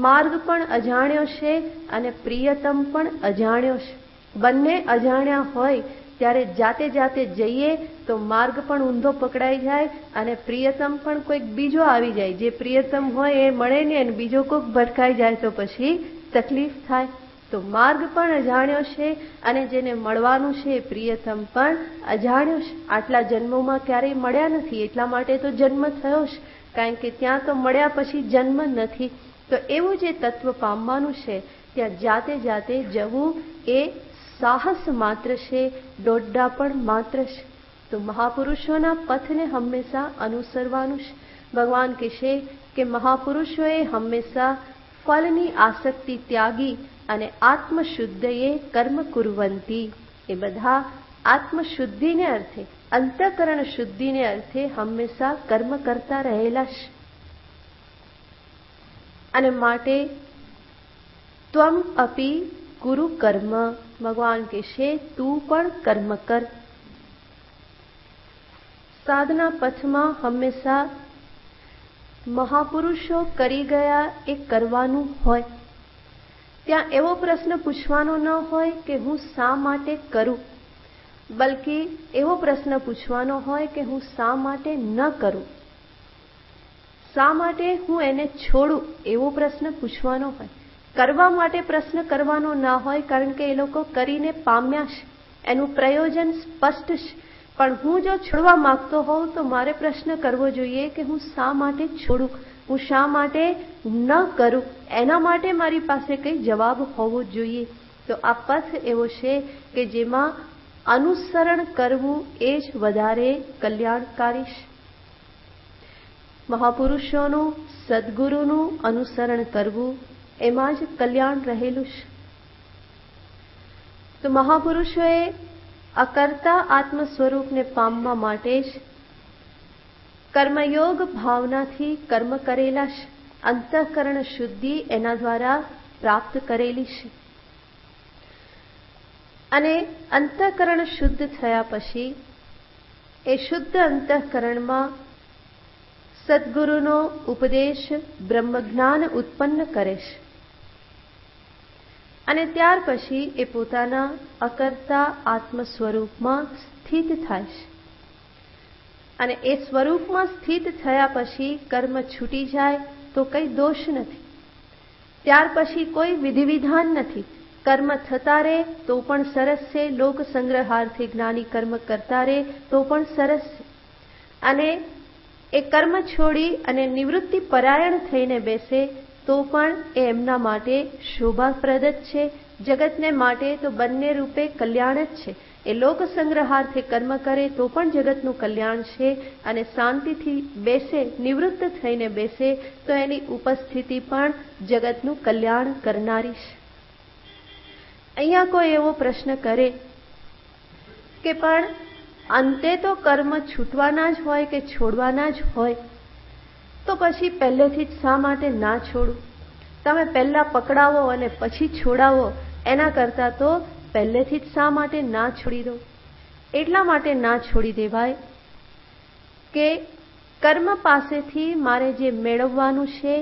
માર્ગ પણ અજાણ્યો છે અને પ્રિયતમ પણ અજાણ્યો છે. બંને અજાણ્યા હોય ત્યારે જાતે જાતે જઈએ તો માર્ગ પણ ઊંધો પકડાઈ જાય અને પ્રિયતમ પણ કોઈક બીજો આવી જાય. જે પ્રિયતમ હોય એ મળે ને અને બીજો કોઈક ભટકાઈ જાય તો પછી તકલીફ થાય. તો માર્ગ પણ અજાણ્યો છે અને જેને મળવાનું છે એ પ્રિયતમ પણ અજાણ્યો છે. આટલા જન્મોમાં ક્યારેય મળ્યા નથી, એટલા માટે તો જન્મ થયો છે, કારણ કે ત્યાં તો મળ્યા પછી જન્મ નથી. તો એવું જે તત્વ પામવાનું છે ત્યાં જાતે જાતે જવું એ સાહસ માત્ર છે, દોડડાપણ માત્ર છે. તો મહાપુરુષોના પથને હંમેશા અનુસરવાનું છે. ભગવાન કહેશે કે મહાપુરુષોએ હંમેશા ફલની આસક્તિ ત્યાગી અને આત્મશુદ્ધયે કર્મ કુર્વંતી. એ બધા આત્મશુદ્ધિને અર્થે, અંતઃકરણ શુદ્ધિને અર્થે હંમેશા કર્મ કરતા રહેલા છે. અને માટે ત્વમ અપી ગુરુ કર્મ, ભગવાન કહેશે તું પણ કર્મ કર. સાધના પથમાં હંમેશા મહાપુરુષો કરી ગયા એ કરવાનું હોય. ત્યાં એવો પ્રશ્ન પૂછવાનો ન હોય કે હું શા માટે કરું, બલકે એવો પ્રશ્ન પૂછવાનો હોય કે હું શા માટે ન કરું, શા માટે હું એને છોડું, એવો પ્રશ્ન પૂછવાનો હોય. કરવા માટે પ્રશ્ન કરવાનો ના હોય, કારણ કે એ લોકો કરીને પામ્યા છે, એનું પ્રયોજન સ્પષ્ટ છે. પણ હું જો છોડવા માંગતો હોઉં તો મારે પ્રશ્ન કરવો જોઈએ કે હું શા માટે છોડું, હું શા માટે ન કરું, એના માટે મારી પાસે કંઈ જવાબ હોવો જોઈએ. તો આ પથ એવો છે કે જેમાં અનુસરણ કરવું એ જ વધારે કલ્યાણકારી છે. મહાપુરુષોનું, સદગુરુનું અનુસરણ કરવું એમાં જ કલ્યાણ રહેલું છે. તો મહાપુરુષોએ અકર્તા આત્મ સ્વરૂપને પામવા માટે જ કર્મયોગ ભાવનાથી કર્મ કરેલા છે. અંતઃકરણ શુદ્ધિ એના દ્વારા પ્રાપ્ત કરેલી છે. અને અંતઃકરણ શુદ્ધ થયા પછી એ શુદ્ધ અંતઃકરણમાં સદગુરુનો ઉપદેશ બ્રહ્મજ્ઞાન ઉત્પન્ન કરે છે. અને ત્યાર પછી એ પોતાના અકર્તા આત્મ સ્વરૂપમાં સ્થિત થાય છે. અને એ સ્વરૂપમાં સ્થિત થયા પછી કર્મ છૂટી જાય તો કંઈ દોષ નથી. ત્યાર પછી કોઈ વિધિવિધાન નથી. કર્મ થતા રહે તો પણ સરસ છે, લોક સંગ્રહાર્થે જ્ઞાની કર્મ કરતા રહે તો પણ સરસ છે. અને એ કર્મ છોડી અને નિવૃત્તિ પરાયણ થઈને બેસે તો પણ એ એમના માટે શોભાપ્રદ જ છે. જગતને માટે તો બંને રૂપે કલ્યાણ જ છે. એ લોક સંગ્રહાર્થે કર્મ કરે તો પણ જગતનું કલ્યાણ છે, અને શાંતિથી બેસે, નિવૃત્ત થઈને બેસે તો એની ઉપસ્થિતિ પણ જગતનું કલ્યાણ કરનારી છે. અહીંયા કોઈ એવો પ્રશ્ન કરે કે પણ અંતે તો કર્મ છૂટવાના જ હોય કે છોડવાના જ હોય, તો પછી પહેલેથી જ શા માટે ના છોડું? તમે પહેલાં પકડાવો અને પછી છોડાવો, એના કરતાં તો પહેલેથી જ શા માટે ના છોડી દો? એટલા માટે ના છોડી દેવાય કે કર્મ પાસેથી મારે જે મેળવવાનું છે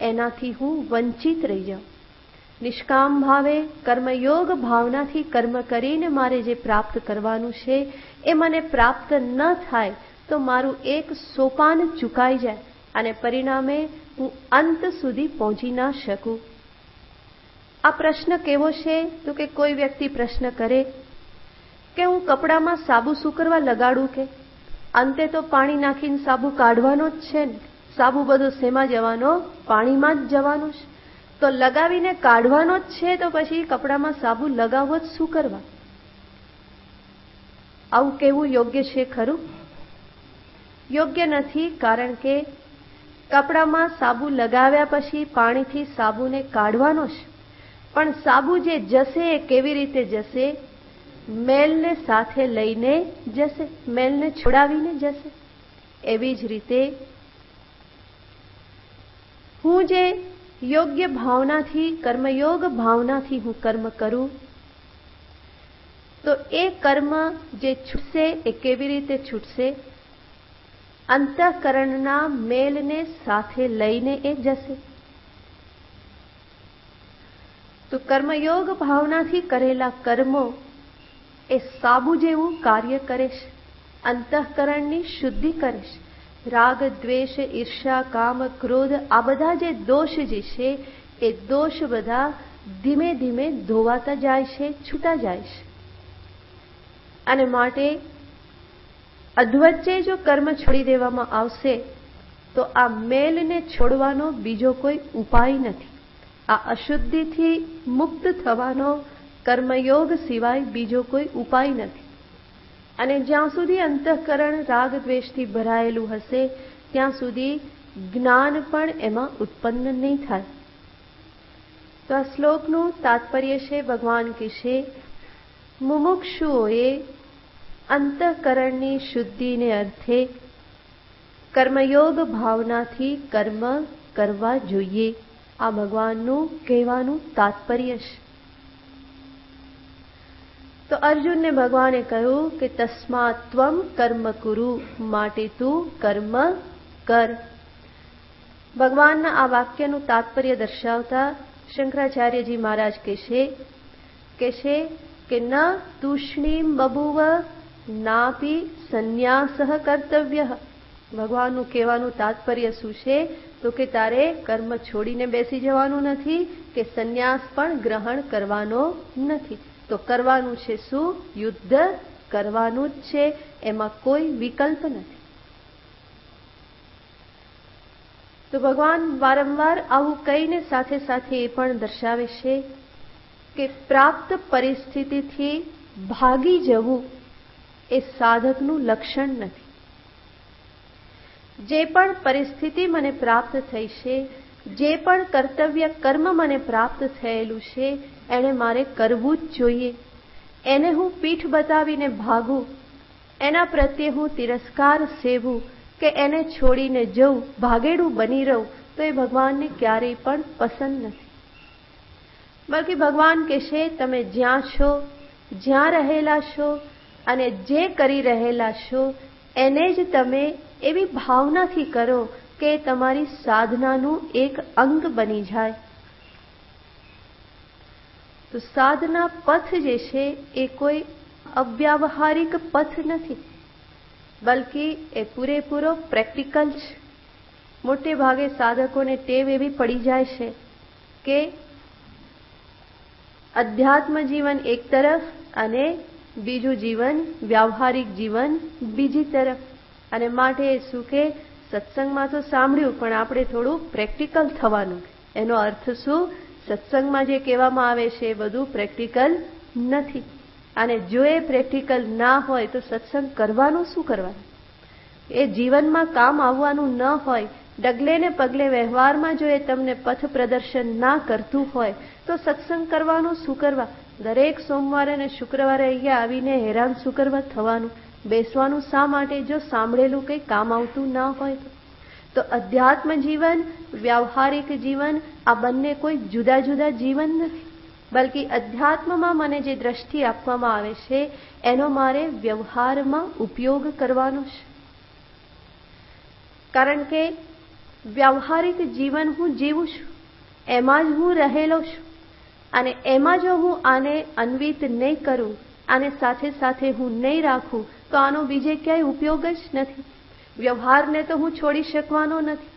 એનાથી હું વંચિત રહી જાઉં. નિષ્કામ ભાવે કર્મયોગ ભાવનાથી કર્મ કરીને મારે જે પ્રાપ્ત કરવાનું છે એ મને પ્રાપ્ત ન થાય તો મારું એક સોપાન ચૂકાઈ જાય અને પરિણામે હું અંત સુધી પહોંચી ના શકું. આ પ્રશ્ન કેવો છે? તો કે કોઈ વ્યક્તિ પ્રશ્ન કરે કે હું કપડામાં સાબુ શું કરવા લગાડું, કે અંતે તો પાણી નાખીને સાબુ કાઢવાનો જ છે ને, સાબુ બધો શેમાં જવાનો? પાણીમાં જ જવાનો છે. તો લગાવીને કાઢવાનો જ છે તો પછી કપડામાં સાબુ લગાવવો જ શું કરવા? આવું કેવું યોગ્ય છે ખરું? યોગ્ય નથી. કારણ કે કપડામાં સાબુ લગાવ્યા પછી પાણીથી સાબુને કાઢવાનો છે, પણ સાબુ જે જશે એ કેવી રીતે જશે? મેલને સાથે લઈને જશે, મેલને છોડાવીને જશે. એવી જ રીતે હું જે યોગ્ય ભાવનાથી, કર્મયોગ ભાવનાથી હું કર્મ કરું તો એ કર્મ જે છૂટશે એ કેવી રીતે છૂટશે? અંતઃકરણના મેલને સાથે લઈને એ જશે. તો કર્મયોગ ભાવનાથી કરેલા કર્મો એ સાબુ જેવું કાર્ય કરે છે, અંતઃકરણની શુદ્ધિ કરે છે. રાગ, દ્વેષ, ઈર્ષા, કામ, ક્રોધ આ બધા જે દોષ જે છે એ દોષ બધા ધીમે ધીમે ધોવાતા જાય છે, છૂટા જાય છે. અને માટે અધવચ્ચે જો કર્મ છોડી દેવામાં આવશે તો આ મેલને છોડવાનો બીજો કોઈ ઉપાય નથી. આ અશુદ્ધિથી મુક્ત થવાનો કર્મયોગ સિવાય બીજો કોઈ ઉપાય નથી. અને જ્યાં સુધી અંતઃકરણ રાગ દ્વેષથી ભરાયેલું હશે ત્યાં સુધી જ્ઞાન પણ એમાં ઉત્પન્ન નહીં થાય. તો આ શ્લોકનું તાત્પર્ય છે, ભગવાન કહેશે મુમુક્ષુઓએ અંતઃકરણની શુદ્ધિને અર્થે કર્મયોગ ભાવનાથી કર્મ કરવા જોઈએ. આ ભગવાનનું કહેવાનું તાત્પર્ય છે. તો અર્જુનને ભગવાને કહ્યું કે તસ્માત ત્વમ કર્મ કુરુ, માટે તું કર્મ કર. ભગવાનના આ વાક્યનું તાત્પર્ય દર્શાવતા શંકરાચાર્યજી મહારાજ કહેશે કે ન તૂષ્ણીમ બભુવ નાપી સંન્યાસઃ કર્તવ્ય. ભગવાનનું કહેવાનું તાત્પર્ય શું છે? તો કે તારે કર્મ છોડીને બેસી જવાનું નથી કે સંન્યાસ પણ ગ્રહણ કરવાનો નથી. તો કરવાનું છે શું? યુદ્ધ કરવાનું જ છે, એમાં કોઈ વિકલ્પ નથી. તો ભગવાન વારંવાર આવું કહીને સાથે સાથે એ પણ દર્શાવે છે કે પ્રાપ્ત પરિસ્થિતિથી ભાગી જવું એ સાધકનું લક્ષણ નથી. જે પણ પરિસ્થિતિ મને પ્રાપ્ત થઈ છે, જે પણ કર્તવ્ય કર્મ મને પ્રાપ્ત થયેલું છે, એને મારે કરવું જ જોઈએ. એને હું પીઠ બતાવીને ભાગું, એના પ્રત્યે હું તિરસ્કાર સેવું કે એને છોડીને જવું, ભાગેડું બની રહું, તો એ ભગવાનને ક્યારેય પણ પસંદ નથી. બલ્કિ ભગવાન કહેશે તમે જ્યાં છો, જ્યાં રહેલા છો અને જે કરી રહેલા છો એને જ તમે એવી ભાવનાથી કરો કે તમારી સાધનાનું એક અંગ બની જાય. તો સાધના પથ જે છે એ કોઈ અવ્યાવહારિક પથ નથી, બલ્કિ એ પૂરેપૂરો પ્રેક્ટિકલ છે. મોટે ભાગે સાધકોને ટેવ એવી પડી જાય છે કે અધ્યાત્મ જીવન એક તરફ અને બીજું જીવન વ્યાવહારિક જીવન બીજી તરફ. અને માટે શું કે સત્સંગમાં તો સાંભળ્યું પણ આપણે થોડું પ્રેક્ટિકલ થવાનું. એનો અર્થ શું? સત્સંગમાં જે કહેવામાં આવે છે એ બધું પ્રેક્ટિકલ નથી. અને જો એ પ્રેક્ટિકલ ના હોય તો સત્સંગ કરવાનું શું કરવાનું? એ જીવનમાં કામ આવવાનું ન હોય, ડગલે ને પગલે વ્યવહારમાં જો એ તમને પથ પ્રદર્શન ના કરતું હોય તો સત્સંગ કરવાનું શું કરવા? દરેક સોમવારે અને શુક્રવારે અહીંયા આવીને હેરાન શું કરવા થવાનું? બેસવાનું શા માટે જો સાંભળેલું કંઈ કામ આવતું ના હોય તો? અધ્યાત્મ જીવન, વ્યાવહારિક જીવન આ બંને કોઈ જુદા જુદા જીવન નથી, બલ્કિ અધ્યાત્મમાં મને જે દ્રષ્ટિ આપવામાં આવે છે એનો મારે વ્યવહારમાં ઉપયોગ કરવાનો છે. કારણ કે વ્યવહારિક જીવન હું જીવું છું, એમાં જ હું રહેલો છું. અને એમાં જો હું આને અન્વિત નહીં કરું, આને સાથે સાથે હું નહીં રાખું તો આનો બીજે ક્યાંય ઉપયોગ જ નથી. વ્યવહારને તો હું છોડી શકવાનો નથી,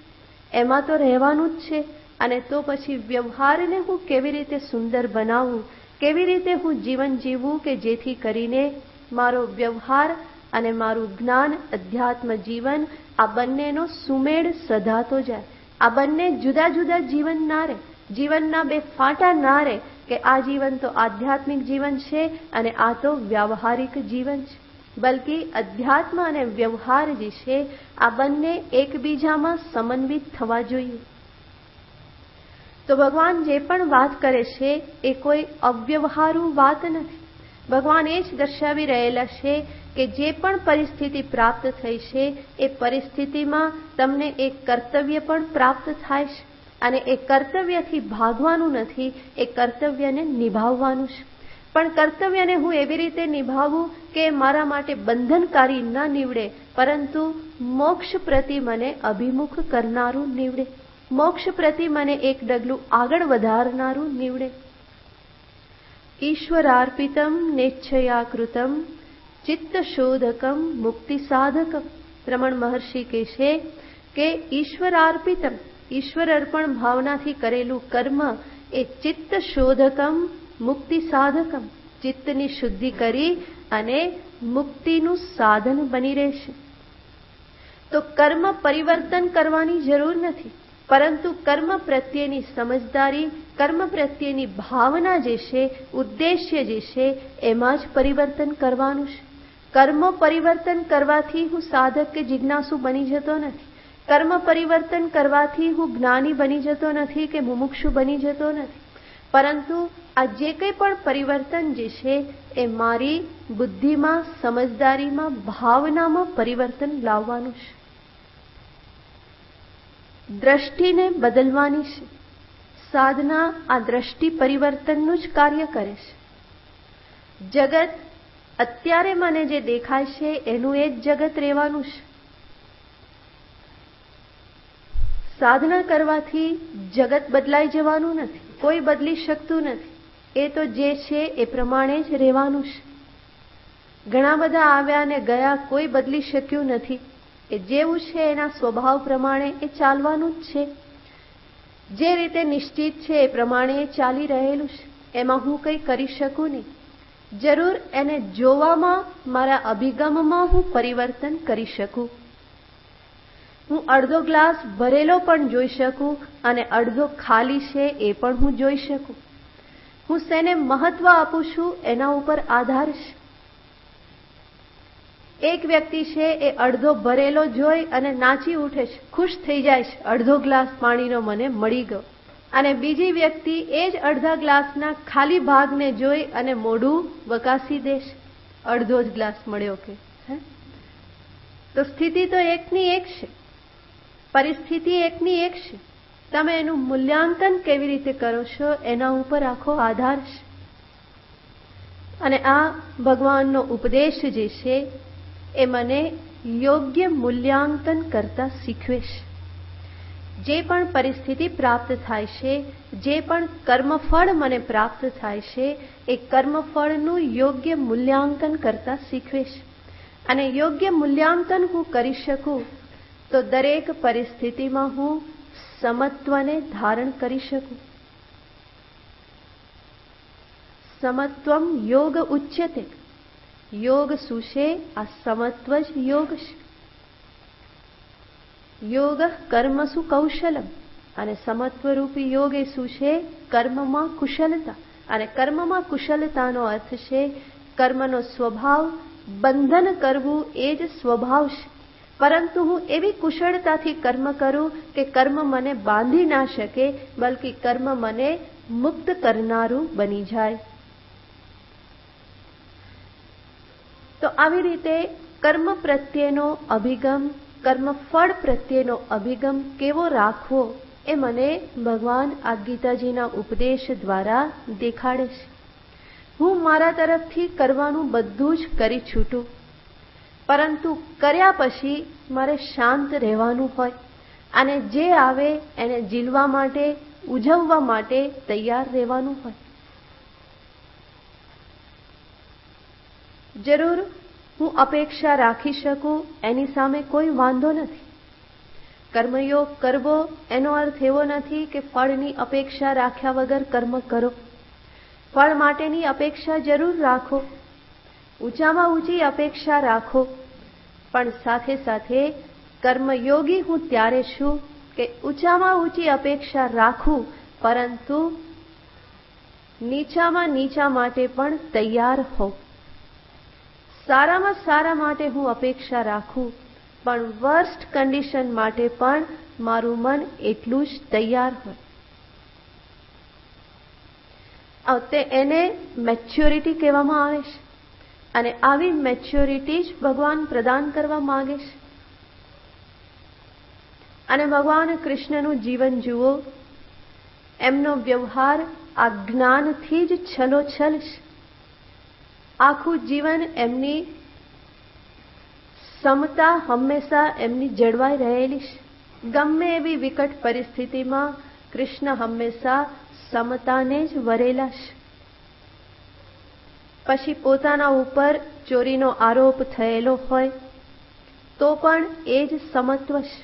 એમાં તો રહેવાનું જ છે. અને તો પછી વ્યવહારને હું કેવી રીતે સુંદર બનાવું, કેવી રીતે હું જીવન જીવું કે જેથી કરીને મારો વ્યવહાર અને મારું જ્ઞાન, અધ્યાત્મ જીવન આ બંનેનો સુમેળ સધાતો જાય. આ બંને જુદા જુદા જીવન ના રહે, જીવનના બે ફાંટા ના રહે કે આ જીવન તો આધ્યાત્મિક જીવન છે અને આ તો વ્યાવહારિક જીવન છે. બલ્કિ અધ્યાત્મ અને વ્યવહાર જે છે આ બંને એકબીજામાં સમન્વિત થવા જોઈએ. તો ભગવાન જે પણ વાત કરે છે એ કોઈ અવ્યવહારુ વાત નથી. ભગવાન એ જ દર્શાવી રહેલા છે કે જે પણ પરિસ્થિતિ પ્રાપ્ત થઈ છે એ પરિસ્થિતિમાં તમને એક કર્તવ્ય પણ પ્રાપ્ત થાય છે. અને એ કર્તવ્યથી ભાગવાનું નથી, એ કર્તવ્યને નિભાવવાનું છે. પણ કર્તવ્યને હું એવી રીતે નિભાવું કે મારા માટે બંધનકારી ન નીવડે, પરંતુ મોક્ષ પ્રતિ મને અભિમુખ કરનારું નીવડે, મોક્ષ પ્રતિ મને એક ડગલું આગળ વધારનારું નીવડે. ઈશ્વરાર્પિતમ નેચ્છયા કૃતમ ચિત્ત શોધકમ મુક્તિ સાધકમ. રમણ મહર્ષિ કહે છે કે ઈશ્વરાર્પિતમ, ઈશ્વર અર્પણ ભાવનાથી કરેલું કર્મ એ ચિત્ત શોધકમ મુક્તિ સાધકમ, ચિત્તની શુદ્ધિ કરી અને મુક્તિનું સાધન બની રહેશે. તો કર્મ પરિવર્તન કરવાની જરૂર નથી, પરંતુ કર્મ પ્રત્યેની સમજદારી, કર્મ પ્રત્યેની ભાવના જે છે, ઉદ્દેશ્ય જે છે, એમાં જ પરિવર્તન કરવાનું છે. કર્મ પરિવર્તન કરવાથી હું સાધક કે જિજ્ઞાસુ બની જતો નથી. કર્મ પરિવર્તન કરવાથી હું જ્ઞાની બની જતો નથી કે મુમુક્ષુ બની જતો નથી, પરંતુ આ જે કંઈ પણ પરિવર્તન જે છે એ મારી બુદ્ધિમાં, સમજદારીમાં, ભાવનામાં પરિવર્તન લાવવાનું છે. દ્રષ્ટિને બદલવાની છે. સાધના આ દ્રષ્ટિ પરિવર્તનનું જ કાર્ય કરે છે. જગત અત્યારે મને જે દેખાય છે એનું એ જ જગત રહેવાનું છે. સાધના કરવાથી જગત બદલાઈ જવાનું નથી, કોઈ બદલી શકતું નથી. એ તો જે છે એ પ્રમાણે જ રહેવાનું છે. ઘણા બધા આવ્યા ને ગયા, કોઈ બદલી શક્યું નથી. એ જેવું છે એના સ્વભાવ પ્રમાણે એ ચાલવાનું જ છે. જે રીતે નિશ્ચિત છે એ પ્રમાણે એ ચાલી રહેલું છે. એમાં હું કંઈ કરી શકું નહીં. જરૂર એને જોવામાં, મારા અભિગમમાં હું પરિવર્તન કરી શકું. હું અડધો ગ્લાસ ભરેલો પણ જોઈ શકું અને અડધો ખાલી છે એ પણ હું જોઈ શકું. હું શેને મહત્વ આપું છું એના ઉપર આધાર છે. એક વ્યક્તિ છે એ અડધો ભરેલો જોઈ અને નાચી ઉઠે છે, ખુશ થઈ જાય છે, અડધો ગ્લાસ પાણીનો મને મળી ગયો. અને બીજી વ્યક્તિ એ જ અડધા ગ્લાસના ખાલી ભાગને જોઈ અને મોઢું વકાસી દેશે, અડધો જ ગ્લાસ મળ્યો કે. તો સ્થિતિ તો એકની એક છે, પરિસ્થિતિ એકની એક છે. તમે એનું મૂલ્યાંકન કેવી રીતે કરો છો એના ઉપર આખો આધાર છે. અને આ ભગવાનનો ઉપદેશ જે છે એ મને યોગ્ય મૂલ્યાંકન કરતા શીખવે છે. જે પણ પરિસ્થિતિ પ્રાપ્ત થાય છે, જે પણ કર્મફળ મને પ્રાપ્ત થાય છે, એ કર્મફળનું યોગ્ય મૂલ્યાંકન કરતા શીખવે છે. અને યોગ્ય મૂલ્યાંકન હું કરી શકું તો દરેક પરિસ્થિતિમાં હું સમત્વને ધારણ કરી શકું. સમત્વમ યોગ ઉચ્યતે. યોગ શું છે? આ સમત્વ જ યોગ છે. યોગ કર્મસુ કૌશલમ. અને સમત્વરૂપી યોગ એ શું છે? કર્મમાં કુશલતા. અને કર્મમાં કુશલતાનો અર્થ છે કર્મનો સ્વભાવ બંધન કરવું, એ જ સ્વભાવ છે. પરંતુ હું એવી કુશળતાથી કર્મ કરું કે કર્મ મને બાંધી ના શકે, બલ્કિ કર્મ મને મુક્ત કરનારું બની જાય. તો આવી રીતે કર્મ પ્રત્યેનો અભિગમ, કર્મફળ પ્રત્યેનો અભિગમ કેવો રાખવો એ મને ભગવાન આ ગીતાજીના ઉપદેશ દ્વારા દેખાડે છે. હું મારા તરફથી કરવાનું બધું જ કરી છૂટું, પરંતુ કર્યા પછી મારે શાંત રહેવાનું હોય અને જે આવે એને ઝીલવા માટે, ઉજવવા માટે તૈયાર રહેવાનું હોય. જરૂર હું અપેક્ષા રાખી શકું એની સામે કોઈ વાંધો નથી. કર્મયોગ કરવો એનો અર્થ એવો નથી કે ફળની અપેક્ષા રાખ્યા વગર કર્મ કરો. ફળ માટેની અપેક્ષા જરૂર રાખો, ઊંચામાં ઊંચી અપેક્ષા રાખો, પણ સાથે સાથે કર્મયોગી હું ત્યારે છું કે ઊંચામાં ઊંચી અપેક્ષા રાખું, પરંતુ નીચામાં નીચા માટે પણ તૈયાર હોઉં. સારામાં સારા માટે હું અપેક્ષા રાખું, પણ વર્સ્ટ કન્ડિશન માટે પણ મારું મન એટલું જ તૈયાર હોય. એને મેચ્યોરિટી કહેવામાં આવે છે. અને આવી મેચ્યોરિટી જ ભગવાન પ્રદાન કરવા માંગે છે. અને ભગવાન કૃષ્ણનું જીવન જુઓ, એમનો વ્યવહાર આ જ્ઞાનથી જ છલોછલ છે. આખું જીવન એમની સમતા હંમેશા એમની જળવાઈ રહેલી છે. ગમે એવી વિકટ પરિસ્થિતિમાં કૃષ્ણ હંમેશા સમતાને જ વરેલા છે. પછી પોતાના ઉપર ચોરીનો આરોપ થયેલો હોય તો પણ એ જ સમત્વ છે.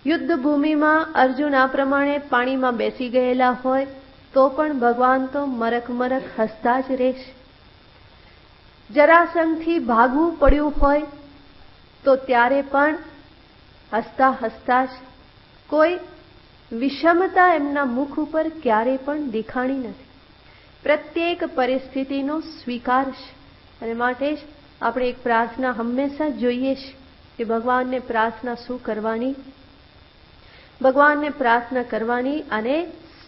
યુદ્ધ ભૂમિમાં અર્જુન આ પ્રમાણે પાણીમાં બેસી ગયેલા હોય તો પણ ભગવાન તો મરક મરક હસતા જ રહેશે. જરાસંઘથી ભાગવું પડ્યું હોય તો ત્યારે પણ હસતા હસતા જ કોઈ વિષમતા એમના મુખ ઉપર ક્યારેય પણ દેખાણી નથી. પ્રત્યેક પરિસ્થિતિનો સ્વીકાર છે. અને માટે જ આપણે એક પ્રાર્થના હંમેશા જોઈએ છે કે ભગવાનને પ્રાર્થના શું કરવાની? ભગવાનને પ્રાર્થના કરવાની અને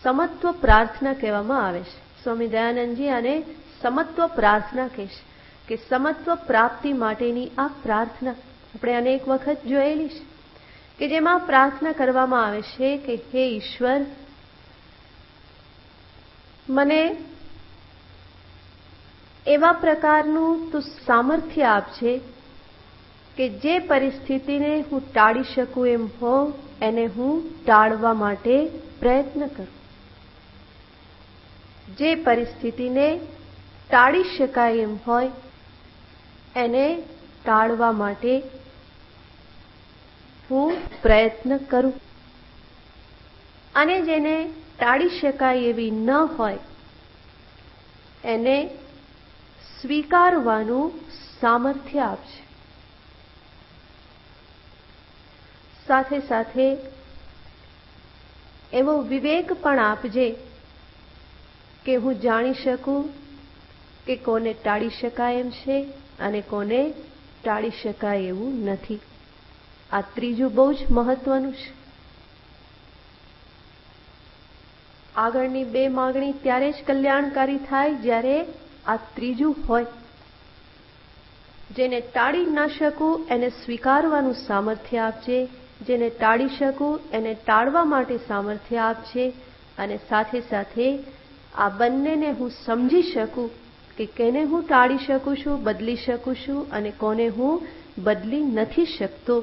સમત્વ પ્રાર્થના કહેવામાં આવે છે. સ્વામી દયાનંદજી આને સમત્વ પ્રાર્થના કહે છે કે સમત્વ પ્રાપ્તિ માટેની આ પ્રાર્થના આપણે અનેક વખત જોયેલી છે કે જેમાં પ્રાર્થના કરવામાં આવે છે કે હે ઈશ્વર, મને એવા પ્રકારનું તું સામર્થ્ય આપજે કે જે પરિસ્થિતિને હું ટાળી શકું એમ હોઉં એને હું ટાળવા માટે પ્રયત્ન કરું. જે પરિસ્થિતિને ટાળી શકાય એમ હોય એને ટાળવા માટે હું પ્રયત્ન કરું. અને જેને ટાળી શકાય એવી ન હોય એને સ્વીકારવાનું સામર્થ્ય આપશે. સાથે સાથે એવો વિવેક પણ આપજે કે હું જાણી શકું કે કોને ટાળી શકાય એમ છે અને કોને ટાળી શકાય એવું નથી. આ ત્રીજું બહુ જ મહત્વનું છે. આગળની બે માગણી ત્યારે જ કલ્યાણકારી થાય જ્યારે આ ત્રીજું હોય. જેને ટાળી ન શકું એને સ્વીકારવાનું સામર્થ્ય આપજે, જેને ટાળી શકું એને ટાળવા માટે સામર્થ્ય આપજે, અને સાથે સાથે આ બંનેને હું સમજી શકું કે કેને હું ટાળી શકું છું, બદલી શકું છું અને કોને હું બદલી નથી શકતો.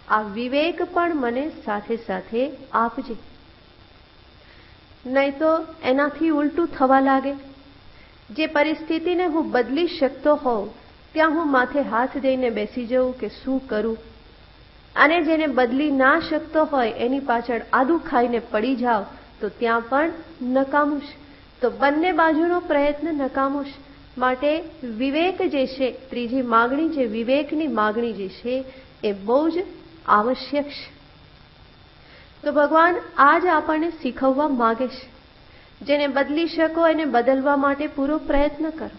આ વિવેક પણ મને સાથે સાથે આપજે. નહીં તો એનાથી ઉલટું થવા લાગે. જે પરિસ્થિતિને હું બદલી શકતો હોઉં ત્યાં હું માથે હાથ દઈને બેસી જઉં કે શું કરું, અને જેને બદલી ના શકતો હોય એની પાછળ આદુ ખાઈને પડી જાવ તો ત્યાં પણ નકામું છે. તો બંને બાજુનો પ્રયત્ન નકામો છે. માટે વિવેક જે છે, ત્રીજી માગણી જે વિવેકની માગણી જે છે એ બહુ જ આવશ્યક છે. તો ભગવાન આજ આપણને શીખવવા માગે છે. જેને બદલી શકો એને બદલવા માટે પૂરો પ્રયત્ન કરો.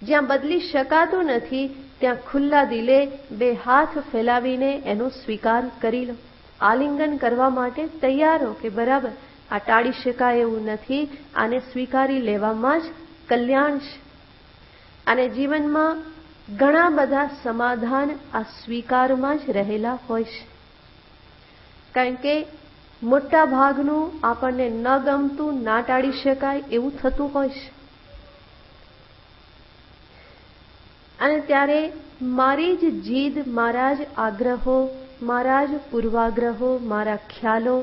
જ્યાં બદલી શકાતું નથી ત્યાં ખુલ્લા દિલે બે હાથ ફેલાવીને એનો સ્વીકાર કરી લો. આલિંગન કરવા માટે તૈયાર હો કે બરાબર આ ટાળી શકાય એવું નથી, આને સ્વીકારી લેવામાં જ કલ્યાણ છે. અને જીવનમાં ઘણા બધા સમાધાન આ સ્વીકારમાં જ રહેલા હોય છે. કારણ કે મોટા ભાગનું આપણને ન ગમતું, ના ટાળી શકાય એવું થતું હોય છે. અને ત્યારે મારી જ જીદ, મારા જ આગ્રહો, મારા જ પૂર્વાગ્રહો, મારા ખ્યાલો,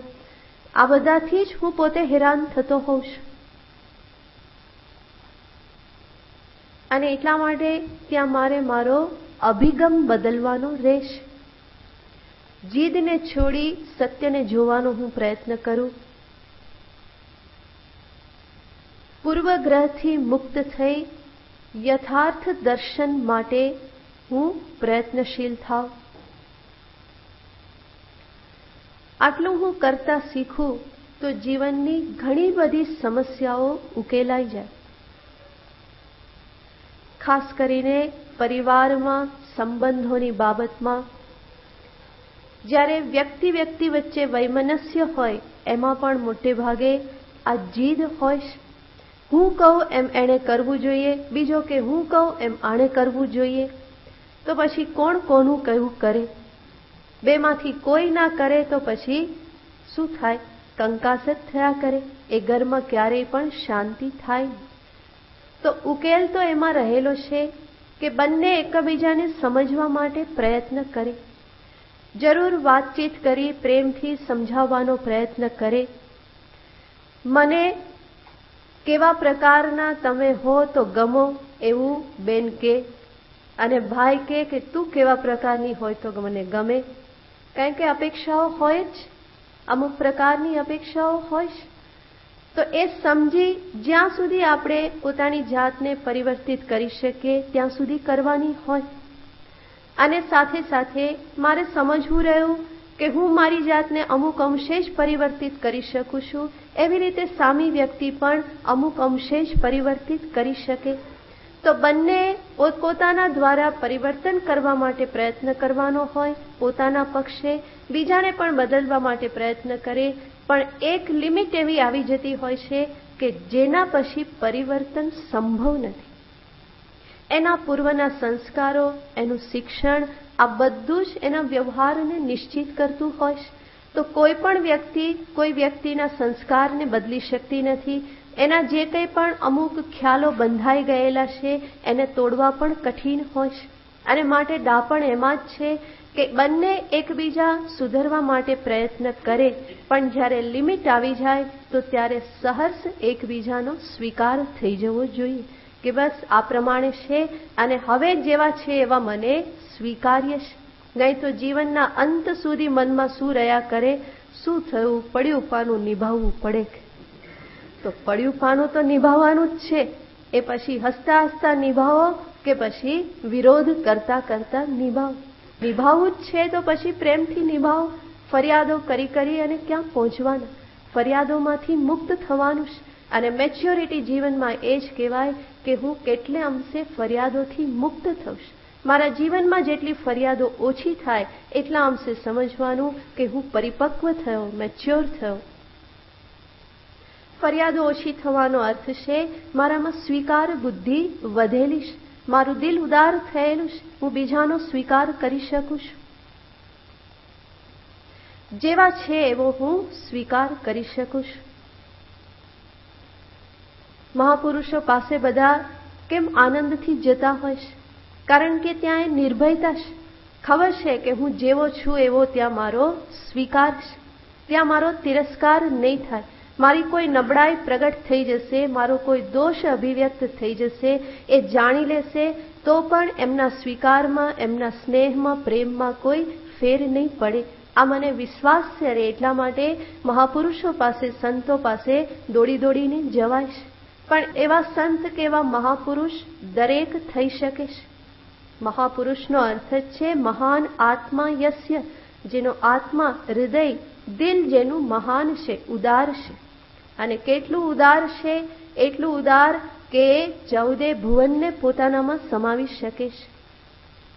આ બધાથી જ હું પોતે હેરાન થતો હોઉં છું. અને એટલા માટે ત્યાં મારે મારો અભિગમ બદલવાનો રહેશે. જીદને છોડી સત્યને જોવાનો હું પ્રયત્ન કરું. પૂર્વગ્રહથી મુક્ત થઈ યથાર્થ દર્શન માટે હું પ્રયત્નશીલ થાવ. આટલું હું કરતા શીખું તો જીવનની ઘણી બધી સમસ્યાઓ ઉકેલાઈ જાય. ખાસ કરીને પરિવારમાં, સંબંધોની બાબતમાં જ્યારે વ્યક્તિ વચ્ચે વૈમનસ્ય હોય એમાં પણ મોટે ભાગે આ જીદ હોય. હું કહું એમ એણે કરવું જોઈએ, બીજો કે હું કહું એમ આણે કરવું જોઈએ. તો પછી કોણ કોનું કહેવું કરે? બેમાંથી કોઈ ના કરે તો પછી શું થાય? કંકાસ જ થયા કરે. એ ઘરમાં ક્યારેય પણ શાંતિ થાય નહીં. તો ઉકેલ તો એમાં રહેલો છે કે બંને એકબીજાને સમજવા માટે પ્રયત્ન કરે. જરૂર વાતચીત કરી પ્રેમથી સમજાવવાનો પ્રયત્ન કરે. મને કેવા પ્રકારના તમે હો તો ગમો એવું બેન કે, અને ભાઈ કે તું કેવા પ્રકારની હોય તો મને ગમે. કારણ કે અપેક્ષાઓ હોય જ, અમુક પ્રકારની અપેક્ષાઓ હોય જ. તો એ સમજી જ્યાં સુધી આપણે પોતાની જાતને પરિવર્તિત કરી શકીએ ત્યાં સુધી કરવાની હોય. અને સાથે સાથે મારે સમજવું રહ્યું કે હું મારી જાતને અમુક અંશે જ પરિવર્તિત કરી શકું છું, એવી રીતે સામી વ્યક્તિ પણ અમુક અંશે જ પરિવર્તિત કરી શકે. તો બંને પોતપોતાના દ્વારા પરિવર્તન કરવા માટે પ્રયત્ન કરવાનો હોય, પોતાના પક્ષે બીજાને પણ બદલવા માટે પ્રયત્ન કરે, પણ એક લિમિટ એવી આવી જતી હોય છે કે જેના પછી પરિવર્તન સંભવ નથી. એના પૂર્વના સંસ્કારો, એનું શિક્ષણ, આ બધું જ એના વ્યવહારને નિશ્ચિત કરતું હોય. તો કોઈ પણ વ્યક્તિ કોઈ વ્યક્તિના સંસ્કારને બદલી શકતી નથી. એના જે કંઈ પણ અમુક ખ્યાલો બંધાઈ ગયેલા છે એને તોડવા પણ કઠિન હોય. અને માટે દાપણ એમાં જ છે કે બંને એકબીજા સુધરવા માટે પ્રયત્ન કરે, પણ જ્યારે લિમિટ આવી જાય તો ત્યારે સહર્ષ એકબીજાનો સ્વીકાર થઈ જવો જોઈએ કે બસ આ પ્રમાણે છે અને હવે જેવા છે એવા મને સ્વીકાર્ય છે. નહીં તો જીવનના અંત સુધી મનમાં શું રહ્યા કરે, શું થયું, પડ્યું પાનું નિભાવવું પડે. તો પડ્યું પાનું તો નિભાવવાનું જ છે. એ પછી હસતા હસતા નિભાવો કે પછી વિરોધ કરતા કરતા નિભાવો. નિભાવવું જ છે તો પછી પ્રેમથી નિભાવો. ફરિયાદો કરી કરી અને ક્યાં પહોંચવાના? ફરિયાદોમાંથી મુક્ત થવાનું છે. અને મેચ્યોરિટી જીવનમાં એ જ કહેવાય કે હું કેટલે અંશે ફરિયાદોથી મુક્ત થઈશ. મારા જીવનમાં જેટલી ફરિયાદો ઓછી થાય એટલા અંશે સમજવાનું કે હું પરિપક્વ થયો, મેચ્યોર થયો. ફરિયાદો ઓછી થવાનો અર્થ છે મારામાં સ્વીકાર બુદ્ધિ વધેલી છે, મારું દિલ ઉદાર થયેલું છે, હું બીજાનો સ્વીકાર કરી શકું છું. જેવા છે એવો હું સ્વીકાર કરી શકું છું. મહાપુરુષો પાસે બધા કેમ આનંદથી જતા હોય છે? કારણ કે ત્યાં એ નિર્ભયતા છે. ખબર છે કે હું જેવો છું એવો ત્યાં મારો સ્વીકાર છે, ત્યાં મારો તિરસ્કાર નહીં થાય. મારી કોઈ નબળાઈ પ્રગટ થઈ જશે, મારો કોઈ દોષ અભિવ્યક્ત થઈ જશે, એ જાણી લેશે તો પણ એમના સ્વીકારમાં, એમના સ્નેહમાં, પ્રેમમાં કોઈ ફેર નહીં પડે. આ મને વિશ્વાસ છે. એટલા માટે મહાપુરુષો પાસે, સંતો પાસે દોડી દોડીને જવાય છે. પણ એવા સંત કે એવા મહાપુરુષ દરેક થઈ શકે છે. મહાપુરુષનો અર્થ જ છે મહાન આત્મા યસ્ય, જેનો આત્મા, હૃદય, દિલ જેનું મહાન છે, ઉદાર છે. અને કેટલું ઉદાર છે? એટલું ઉદાર કે 14 ભુવનને પોતાનામાં સમાવી શકે છે.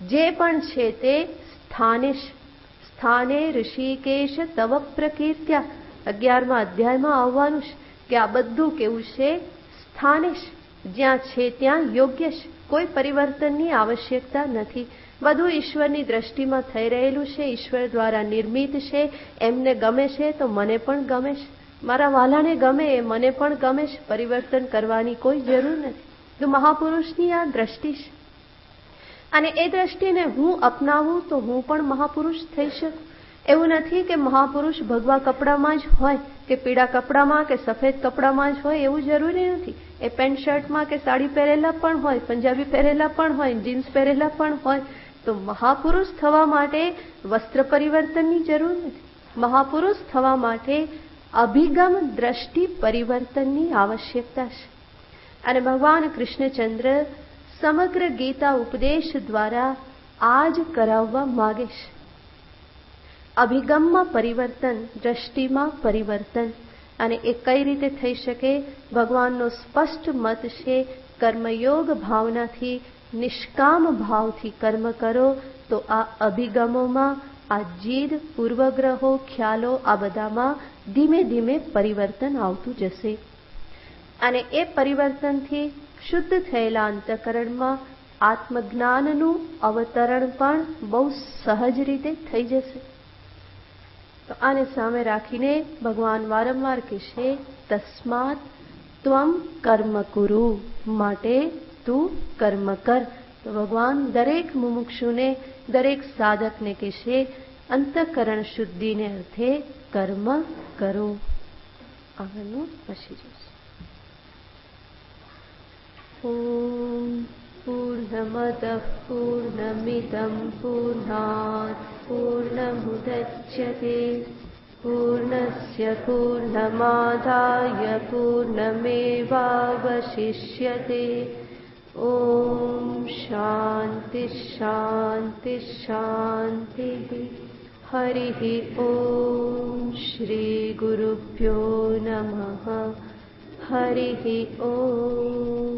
જે પણ છે તે સ્થાને છે. સ્થાને ઋષિકેશ તવ પ્રકીર્ત્યા, 11મા અધ્યાયમાં આવવાનું છે કે આ બધું કેવું છે? સ્થાને છે. જ્યાં છે ત્યાં યોગ્ય છે. કોઈ પરિવર્તનની આવશ્યકતા નથી. બધું ઈશ્વરની દ્રષ્ટિમાં થઈ રહેલું છે, ઈશ્વર દ્વારા નિર્મિત છે. એમને ગમે છે તો મને પણ ગમે છે, મારા વાલાને ગમે એ મને પણ ગમે છે. પરિવર્તન કરવાની કોઈ જરૂર નથી. તો મહાપુરુષની આ દ્રષ્ટિ છે. અને એ દ્રષ્ટિને હું અપનાવું તો હું પણ મહાપુરુષ થઈ શકું. એવું નથી કે મહાપુરુષ ભગવા કપડામાં જ હોય કે પીળા કપડામાં કે સફેદ કપડામાં જ હોય, એવું જરૂરી નથી. એ પેન્ટ શર્ટમાં કે સાડી પહેરેલા પણ હોય, પંજાબી પહેરેલા પણ હોય, જીન્સ પહેરેલા પણ હોય. તો મહાપુરુષ થવા માટે વસ્ત્ર પરિવર્તનની જરૂર નથી. મહાપુરુષ થવા માટે અભિગમ દ્રષ્ટિ પરિવર્તનની આવશ્યકતા છે. અને ભગવાન કૃષ્ણચંદ્ર સમગ્ર ગીતા ઉપદેશ દ્વારા આ જ કરાવવા માગે છે. અભિગમમાં પરિવર્તન, દ્રષ્ટિમાં પરિવર્તન. અને એ કઈ રીતે થઈ શકે? ભગવાનનો સ્પષ્ટ મત છે કર્મયોગ ભાવનાથી, નિષ્કામ ભાવથી કર્મ કરો તો આ અભિગમોમાં, આ જીદ, પૂર્વગ્રહો, ખ્યાલો, આ બધામાં ધીમે ધીમે પરિવર્તન આવતું જશે. અને એ પરિવર્તનથી શુદ્ધ થયેલા અંતઃકરણમાં આત્મજ્ઞાનનું અવતરણ પણ બહુ સહજ રીતે થઈ જશે. તો આને સામે રાખીને ભગવાન વારંવાર કહેશે તસ્માત ત્વમ કર્મ કુરુ, માટે તું કર્મ કર. તો ભગવાન દરેક મુમુક્ષુને, દરેક સાધકને કહેશે અંતઃકરણ શુદ્ધિને અર્થે કર્મ કરો. આગળનું પછી જોઈશું. ઓમ પૂર્ણમદ પૂર્ણમિદં પૂર્ણાત પૂર્ણમુદચ્યતે પૂર્ણસ્ય પૂર્ણમાદાય પૂર્ણમેવાવશિષ્યતે ઓમ શાંતિ શાંતિ શાંતિ. હરિ ઓમ શ્રી ગુરુભ્યો નમઃ. હરિ ઓમ.